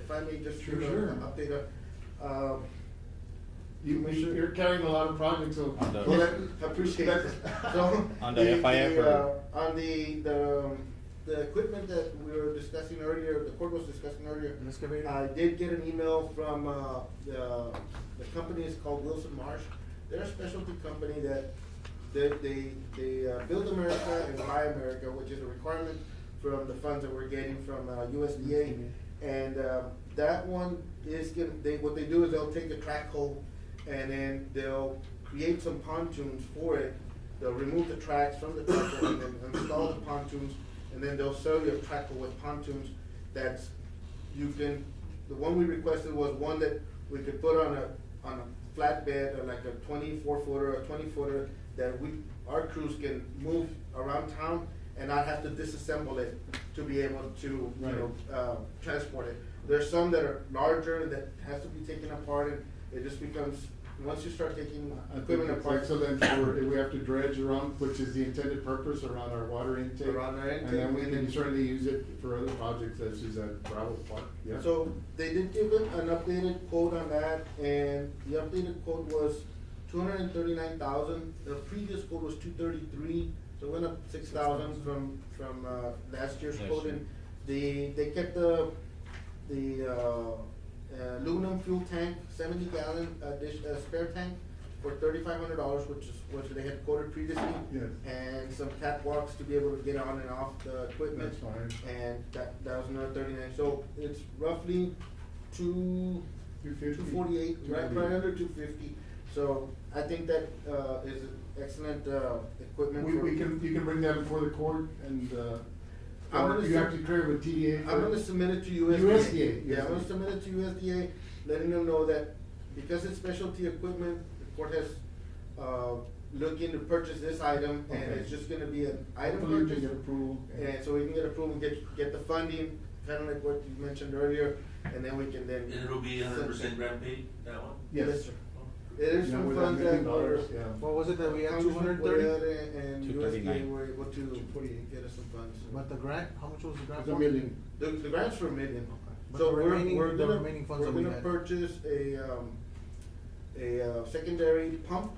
if I may just Sure, give sure. an update, You're carrying a lot of projects, so. On the- well, I appreciate it. So, On the FIF or- on the equipment that we were discussing earlier, the court was discussing earlier. An excavator? I did get an email from, the company is called Wilson Marsh. They're a specialty company that they build America and buy America, which is a requirement from the funds that we're getting from USDA. And that one is what they do is they'll take the track hole and then they'll create some pontoons for it. They'll remove the tracks from the track hole and then install the pontoons, and then they'll sell you a track hole with pontoons that's, the one we requested was one that we could put on a flatbed, or like a 24-footer, a 20-footer, that our crews can move around town and not have to disassemble it to be able to, transport it. There's some that are larger that has to be taken apart, and it just becomes, once you start taking I think equipment it's apart. excellent for, if we have to dredge around, which is the intended purpose, around our water intake. Around our intake, And then we and can then- certainly use it for other projects, such as a gravel park, yeah. So they did give it an updated quote on that, and the updated quote was 239,000. The previous quote was 233, so it went up 6,000 from last year's Last quote. year. And they kept the aluminum fuel tank, 70-gallon spare tank for $3,500, which they had quoted previously. Yes. And some catwalks to be able to get on and off the equipment. That's fine. And that was another 39. So it's roughly 250? 248, right under 250. So I think that is excellent equipment. You can bring that before the court and, I'm or gonna you have sub- to clear with TDA. I'm gonna submit it to USDA. USDA. Yeah, I'm gonna submit it to USDA, letting them know that because it's specialty equipment, the court has, looking to purchase this item, and Okay. it's just gonna be an item Hopefully we can purchase. get approval. And so we can get approval, get the funding, kinda like what you mentioned earlier, and then we can then. And it'll be 100% grant paid, that one? Yes, sir. It is Yeah, from with funds $1 that million, were. yeah. What was it that we had, Congressman 230? Correa and USDA 239. were able to 248. get us some funds. But the grant, how much was the grant It's a for? million. The grant's for $1 million. But So the remaining- we're the gonna, remaining funds we're that we gonna had. purchase a secondary pump.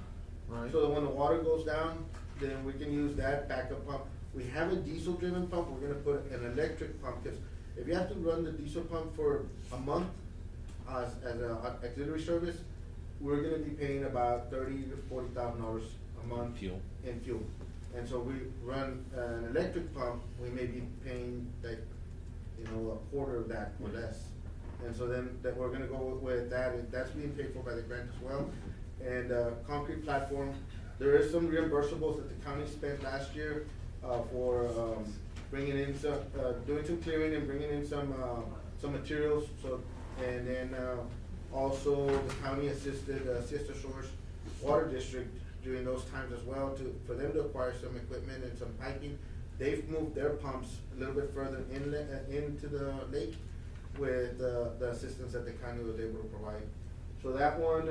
Right. So that when the water goes down, then we can use that backup pump. We have a diesel driven pump, we're gonna put an electric pump, cause if you have to run the diesel pump for a month as a auxiliary service, we're gonna be paying about $30,000 to $40,000 a month. Fuel. In fuel. And so we run an electric pump, we may be paying like, a quarter of that or less. And so then, that we're gonna go with that, and that's being paid for by the grant as well. And, concrete platform, there is some reimbursables that the county spent last year, for, bringing in some, doing some clearing and bringing in some materials, so, and then, also the county assisted, Siesta Shores Water District during those times as well for them to acquire some equipment and some piping. They've moved their pumps a little bit further into the lake with, the assistance that the county was able to provide. So that one,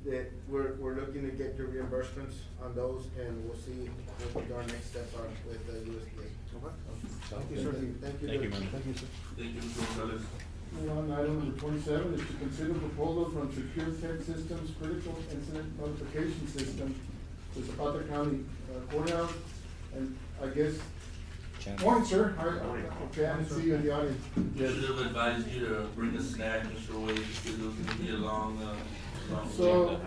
that we're looking to get your reimbursements on those, and we'll see what our next steps are with the USDA. Okay. Thank you, sir. Thank you. Thank you, Judge. man. Thank you, sir. Thank you, Mr. Gonzalez. Move on to item number 27 is to consider proposal from Secure Tech Systems Critical Incident Notification System to Zapata County Courthouse. And I guess, morning, sir. Okay, I didn't see you in the audience. We should have advised you to bring a snack, Mr. Wade, because it was gonna be a long. So,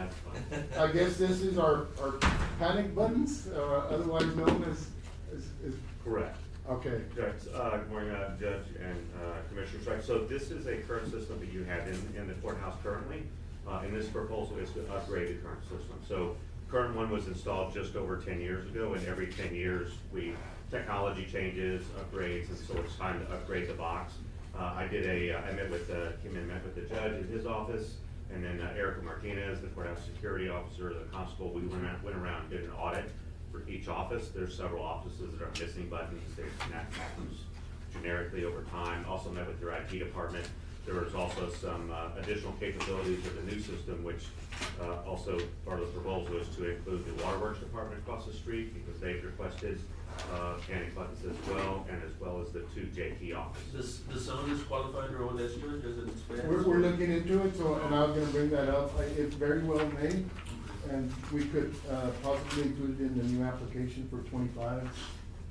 I guess this is our panic buttons, otherwise known as. Correct. Okay. Judge, good morning, Judge and Commissioners. Right, so this is a current system that you have in the courthouse currently, and this proposal is to upgrade the current system. So, current one was installed just over 10 years ago, and every 10 years, technology changes, upgrades, and so it's time to upgrade the box. I met with, came and met with the judge in his office, and then Erica Martinez, the courthouse security officer, the constable. We went around and did an audit for each office. There's several offices that are missing buttons. They've snapped buttons generically over time. Also met with your IT department. There was also some additional capabilities of the new system, which also part of the proposal is to include the waterworks department across the street, because they've requested scanning buttons as well as the 2 JP offices. Does some of this qualify under OLESPA? Does it expand? We're looking into it, so, and I was gonna bring that up. It's very well made, and we could possibly include it in the new application for 25.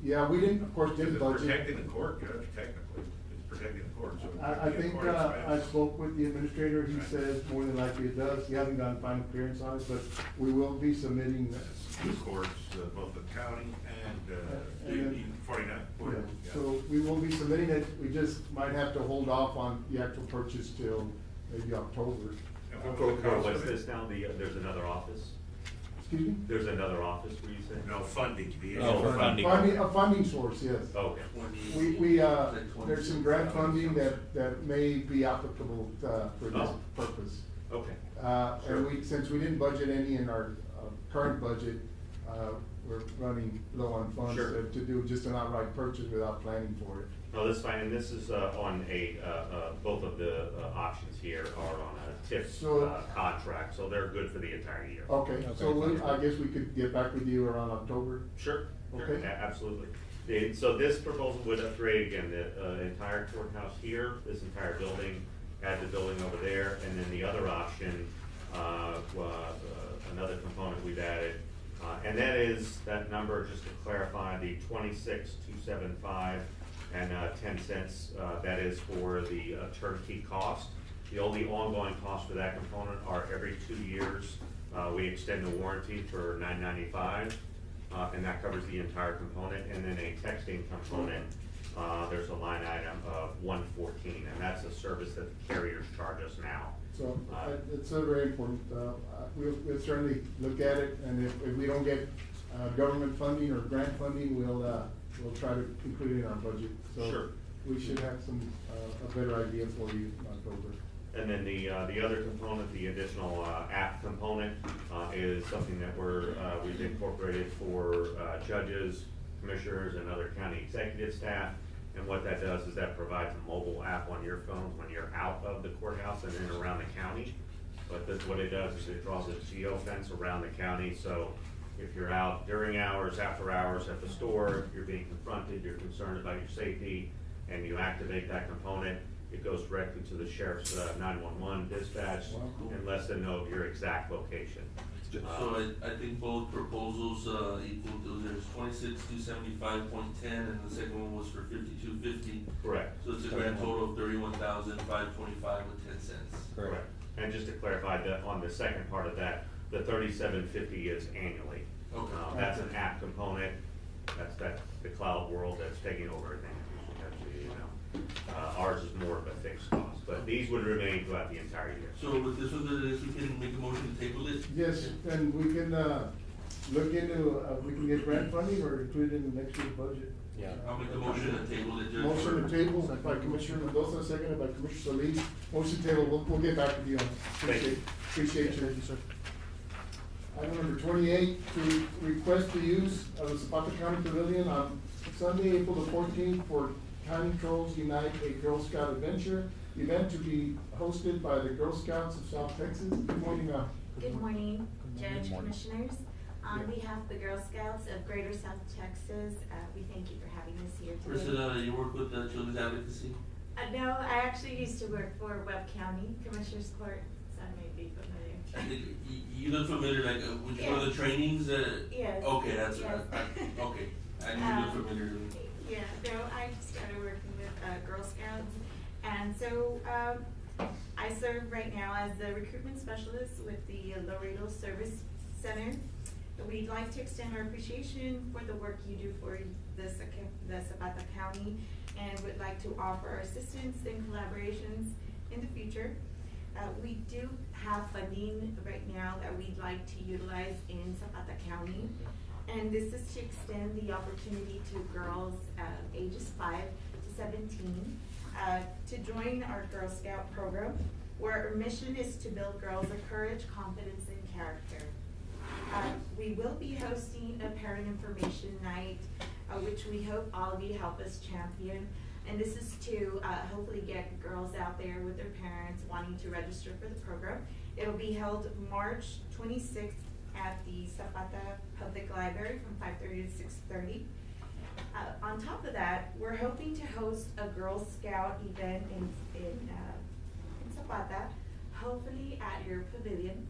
Yeah, we didn't, of course, Because didn't it's budget. protecting the court, Judge, technically. It's protecting the court, so. I if the think, court I expands- spoke with the administrator, he Right. says more than likely it does, he hasn't gotten final clearance on it, but we will be submitting that. The courts, both the county and, And then- 49. Yeah, Yeah. so we will be submitting it, we just might have to hold off on the actual purchase till maybe October. And what was the cost What's of it? this now, there's another office? Excuse me? There's another office, were you saying? No, funding, the Oh, issue for funding. A funding source, yes. Okay. There's some grant funding that may be applicable, for this Oh. purpose. Okay. And since we didn't budget any in our, current budget, we're running low on funds Sure. to do just an outright purchase without planning for it. No, that's fine, and this is on both of the options here are on a TIP So- contract, so they're good for the entire year. Okay, so I guess we could get back with you around October? Sure, Okay. absolutely. So this proposal would upgrade, again, the entire courthouse here, this entire building, add the building over there, and then the other option, another component we've added, and that is, that number, just to clarify, the 26,275 and 10 cents, that is for the turnkey cost. The only ongoing cost for that component are every 2 years, we extend the warranty for $995, and that covers the entire component, and then a texting component there's a line item of 114, and that's a service that the carriers charge us now. So, it's very important, we'll certainly look at it, and if we don't get, government funding or grant funding, we'll try to include it in our budget. So Sure. we should have some, a better idea for you in October. And then the other component, the additional app component, is something that we've incorporated for judges, commissioners, and other county executive staff. And what that does is that provides a mobile app on your phones when you're out of the courthouse and in around the county. But what it does is it draws a geo fence around the county, so if you're out during hours, after hours at the store, you're being confronted, you're concerned about your safety, and you activate that component, it goes directly to the sheriff's 911 dispatch and lets them know of your exact location. So I think both proposals, equal to, there's 26,275.10, and the second one was for 5250. Correct. So it's a grand total of 31,525.10. Correct. And just to clarify that on the second part of that, the 3750 is annually. Okay. That's an app component. That's the cloud world that's taking over everything. Ours is more of a fixed cost, but these would remain throughout the entire year. So with this one, we can make a motion to table it? Yes, and we can, look into, we can get grant funding or include it in the next year's budget. Yeah. I'll make a motion to table it, Judge. Motion to table by Commissioner Mendoza, seconded by Commissioner Solis. Motion to table, we'll get back with you on. Thank you. Appreciate you. Thank you, sir. Item number 28, to request the use of the Zapata County Pavilion on Sunday, April the 14th for County Trolls Unite, a Girl Scout adventure event to be hosted by the Girl Scouts of South Texas. Good morning, Good morning, Judge, Commissioners. On behalf of the Girl Scouts of Greater South Texas, we thank you for having us here today. Priscilla, you work with the Children's Advocacy? No, I actually used to work for Webb County Commissioners Court, so I may be familiar. I think you look familiar, like, which one of the trainings? Yes. Okay, that's, Yes. okay, I knew you look familiar. Yeah, no, I started working with Girl Scouts, and so I serve right now as the recruitment specialist with the Laredo Service Center. We'd like to extend our appreciation for the work you do for the Zapata County, and would like to offer our assistance and collaborations in the future. We do have funding right now that we'd like to utilize in Zapata County. And this is to extend the opportunity to girls ages 5 to 17 to join our Girl Scout program, where our mission is to build girls of courage, confidence, and character. We will be hosting a parent information night, which we hope all of you help us champion. And this is to hopefully get girls out there with their parents wanting to register for the program. It'll be held March 26th at the Zapata Public Library from 5:30 to 6:30. On top of that, we're hoping to host a Girl Scout event in Zapata, hopefully at your pavilion,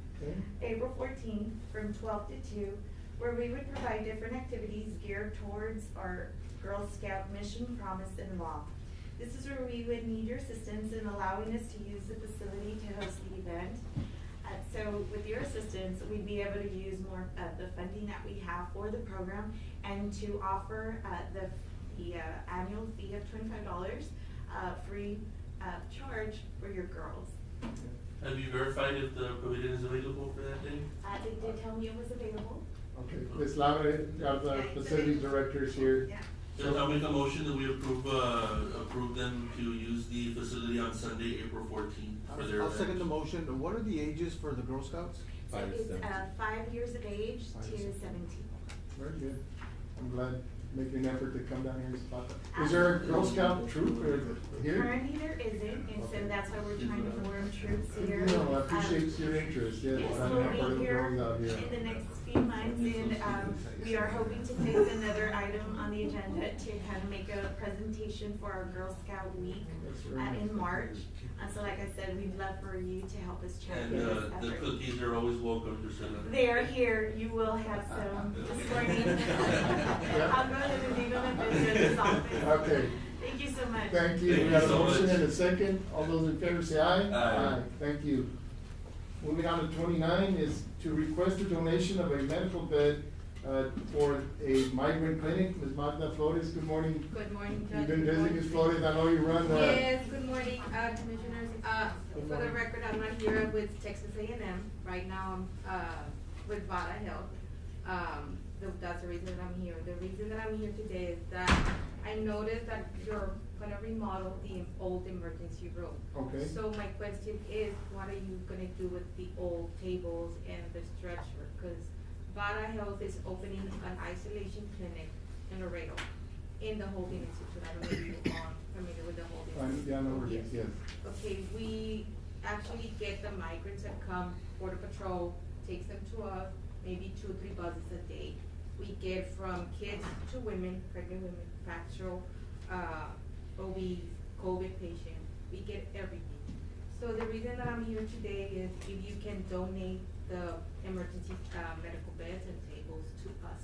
April 14th from 12 to 2, where we would provide different activities geared towards our Girl Scout mission, promise, and law. This is where we would need your assistance in allowing us to use the facility to host the event. So with your assistance, we'd be able to use more of the funding that we have for the program and to offer the annual fee of $25 free charge for your girls. Have you verified if the pavilion is available for that day? They did tell me it was available. Okay, Ms. Lavere, our facilities director is here. Yeah. Yes, I'll make a motion that we approve them to use the facility on Sunday, April 14th for their I'll second event. the motion. What are the ages for the Girl Scouts? So it's 5 years of age to 17. Very good. I'm glad making an effort to come down here and spot that. Is there a Girl Scout troop here? Currently there isn't, and so that's why we're trying to form troops here. No, I appreciate your interest, yes. Yes, I'm we'll part of be the here girls out here. in the next few months, and we are hoping to place another item on the agenda to kind of make a presentation for our Girl Scout Week in March. So like I said, we'd love for you to help us And champion this the effort. cookies are always welcome, Priscilla. They are here. You will have some this morning. I'll go ahead and leave them at the judge's office. Okay. Thank you so much. Thank you. We Thank have you a so motion much. and a second. All those in favor say aye. Aye. Thank you. Moving on to 29 is to request a donation of a medical bed for a migrant clinic. Ms. Magda Flores, good morning. Good morning, Judge. You've been Good busy, morning. Ms. Flores, I know you run, Yes, good morning, Commissioners. Good For the morning. record, I'm not here with Texas A&M. Right now, I'm, with Vada Health. That's the reason that I'm here. The reason that I'm here today is that I noticed that you're gonna remodel the old emergency room. Okay. So my question is, what are you gonna do with the old tables and the stretcher? Cause Vada Health is opening an isolation clinic in Laredo, in the Holding Institute. I don't know if you are familiar with the Holding. Yeah, I know where it is, yes. Okay, we actually get the migrants that come, Border Patrol takes them to us, maybe 2 or 3 buses a day. We get from kids to women, pregnant women, factual, obese, COVID patient, we get everything. So the reason that I'm here today is if you can donate the emergency, medical beds and tables to us.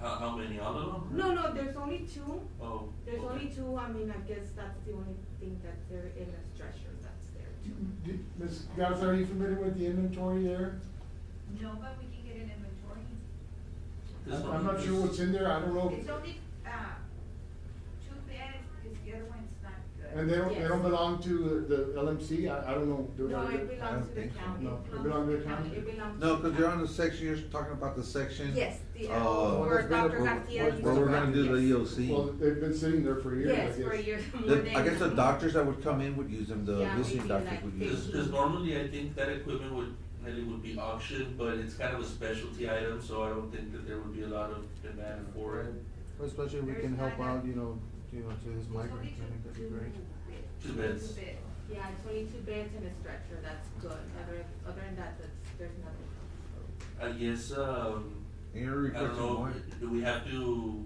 How many, all of them? No, there's only 2. Oh. There's okay. only 2, I mean, I guess that's the only thing that they're in a stretcher that's there too. Ms. Garza, are you familiar with the inventory there? No, but we can get an inventory. I'm not sure what's in there, I don't know. It's only, 2 beds, because the other one's not good. And they don't belong to the LMC, I don't know. do No, they? it belongs to the county. No, it belongs to the county? It belongs No, to cause the you're county. on the section, you're talking about the section. Yes, the, where where Dr. Garcia used to we're gonna run, do the yes. EOC. Well, they've been sitting there for years, I guess. Yes, for years, more The- than. I guess the doctors that would come in would use them, the Yeah, visiting maybe doctors like would use them. Because normally I think that equipment would be auctioned, but it's kind of a specialty item, so I don't think that there would be a lot of demand for it. Especially if we can help out, you know, to this migrant clinic, that'd be great. 2 beds. Yeah, it's only 2 beds and a stretcher, that's good. Other than that, there's nothing. I guess, And you're I don't requesting know, more? do we have to?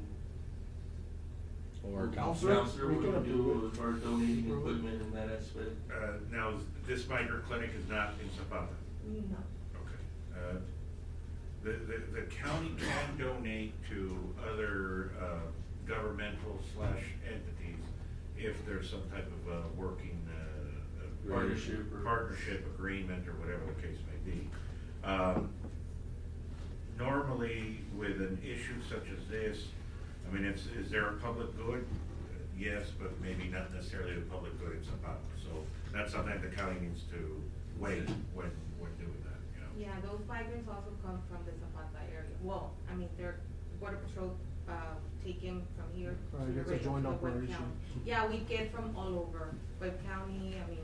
Or Counselor, we what can do we do approve it. for donating equipment in that aspect? Now, this migrant clinic is not in Zapata. No. Okay. The county can donate to other governmental / entities if there's some type of working partnership agreement or whatever the case may be. Normally, with an issue such as this, I mean, is there a public good? Yes, but maybe not necessarily the public good in Zapata. So that's something the county needs to weigh when doing that, you know? Yeah, those migrants also come from the Zapata area. Well, I mean, they're Border Patrol, take them from here Right, to it's a Laredo, joint to Webb operation. County. Yeah, we get from all over, Webb County, I mean,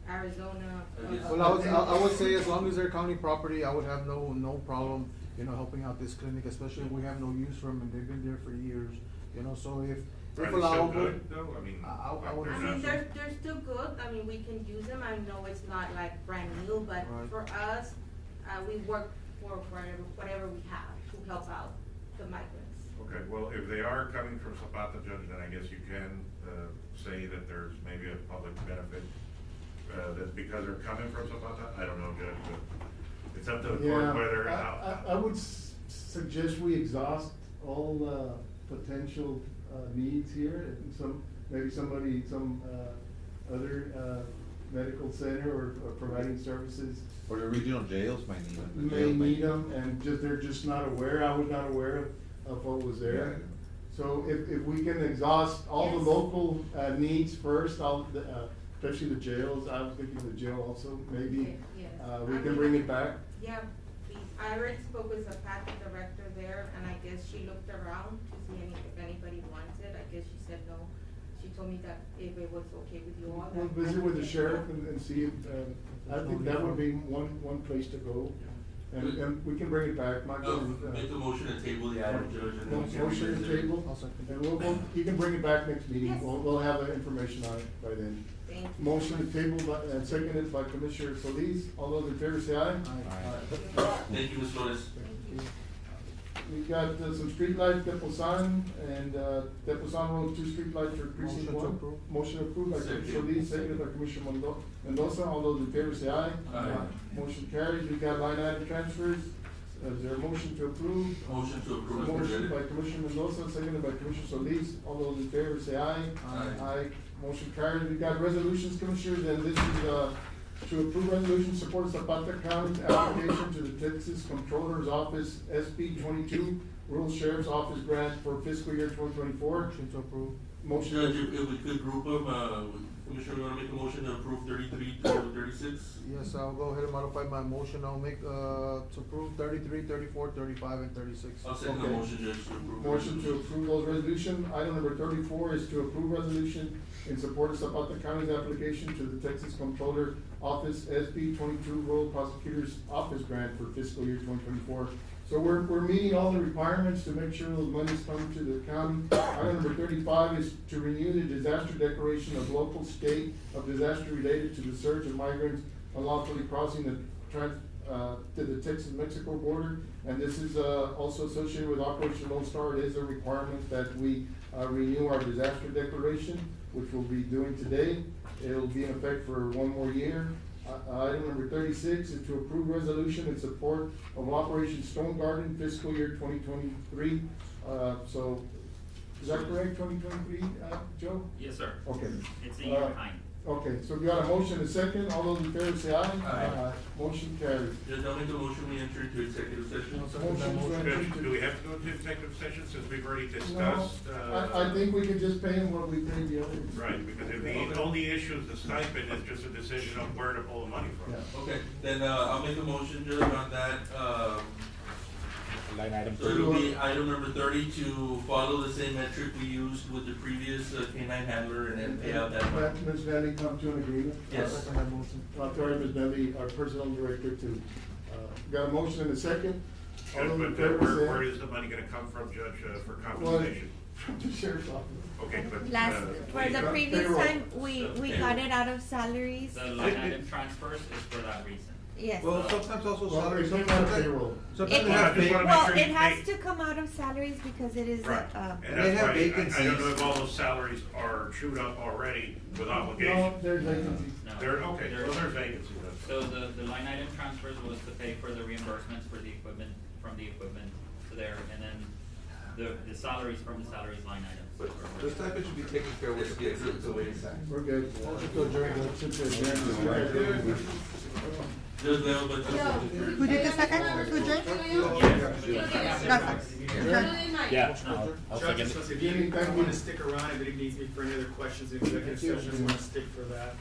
Arizona. Well, I would say as long as they're county property, I would have no problem, you know, helping out this clinic, especially if we have no use for them and they've been there for years, you know, so if Are they allowable. still good, though? I mean, I would. I mean, they're still good, I mean, we can use them, I know it's not like brand new, but Right. for us, we work for whatever we have to help out the migrants. Okay, well, if they are coming from Zapata, Judge, then I guess you can, say that there's maybe a public benefit, that because they're coming from Zapata, I don't know, Judge, but it's up to the court whether. I would suggest we exhaust all, potential, needs here, and maybe somebody, some other, medical center or providing services. Or the regional jails might need them. The May jail need them, and they're just not aware, I was not aware of what was there. Yeah. So if we can exhaust all the Yes. local, needs first, especially the jails, I was thinking the jail also, maybe, Okay, yes. we can bring it back. Yeah, please. I already spoke with Zapata, the director there, and I guess she looked around to see if anybody wants it. I guess she said no. She told me that if it was okay with you all. We'll that I visit could with the get it. sheriff and see if, I think that would be one place to go. And we can bring it back, Michael. Make a motion to table the item, Judge, and then we can Motion to revisit it. table, and you can bring it back next meeting, Yes. we'll have the information on it by then. Thank you. Motion to table and seconded by Commissioner Solis, all those in favor say aye. Thank you, Ms. Flores. We got some streetlights, Teposan and Teposan Road, 2 streetlights for precinct Motion to 1. approve. Motion approved by Second. Commissioner Solis, seconded by Commissioner Mendoza, all those in favor say aye. Aye. Motion carries, we got line item transfers, is there a motion to approve? Motion to approve, Mr. Motion by President. Commissioner Mendoza, seconded by Commissioner Solis, all those in favor say aye. Aye. Motion carries, we got resolutions, Commissioners, and this is, to approve resolution supporting Zapata County's application to the Texas Comptroller's Office SB 22 Rural Sheriff's Office grant for fiscal year 2024. Motion to approve. Motion. Judge, if we could group them, Commissioner, we wanna make a motion to approve 33 to 36? Yes, I'll go ahead and modify my motion. I'll make, to approve 33, 34, 35, and 36. I'll second the Okay. motion, Judge, to approve. Motion to approve those resolutions. Item number 34 is to approve resolution in support of Zapata County's application to the Texas Comptroller Office SB 22 Rural Prosecutor's Office grant for fiscal year 2024. So we're meeting all the requirements to make sure those monies come to the county. Item number 35 is to renew the disaster declaration of local state of disaster related to the surge of migrants unlawfully crossing to the Texas-Mexico border. And this is, also associated with Operation Lone Star. It is a requirement that we, renew our disaster declaration, which we'll be doing today. It'll be in effect for 1 more year. Item number 36 is to approve resolution in support of Operation Stone Garden fiscal year 2023. So, is that correct, 2023, Joe? Yes, sir. Okay. It's a year behind. Okay, so we got a motion, a second, all those in favor say aye. Aye. Motion carries. Judge, I'll make a motion, we enter into executive session. Judge, do we have to go into executive session since we've already No, discussed? I think we could just pay him what we paid the others. Right, because if the only issue is the stipend, it's just a decision of where to pull the money from. Yeah. Okay, then, I'll make a motion, Judge, on that, Line item so it'll be item number 30 to follow the same metric we used with the previous canine handler and then pay out that money. Ms. Nelly, come to an agreement? Yes. Second that motion. Authorize Ms. Nelly, our personnel director, to, got a motion and a second. All Judge, those in but favor say where aye. is the money gonna come from, Judge, for Well, compensation? from the sheriff's office. Okay, but. Last, for the previous payroll. time, we got it out of salaries. The line item transfers is for that reason. Yes. Well, sometimes also Well, salaries. it came out of payroll. Sometimes It they I have just wanna make Well, sure it you has pay- to come out of salaries because it is, Right, a, and They that's have why, I don't know vacancies. if all those salaries are chewed up already with No, obligation. there's vacancies. No. There, okay, well, there's vacancies. So the line item transfers was to pay for the reimbursements for the equipment, from the equipment to there, and then the salaries from the salaries line items. The stipend should be taken care of with the way it's at. We're good. Motion to adjourn. Motion to adjourn. Judge Leo, but. Who did the second? Who adjourned? Yeah. I'll Judge, second. so if you want to stick around, if it needs me for any other questions in executive session, we'll stick for that.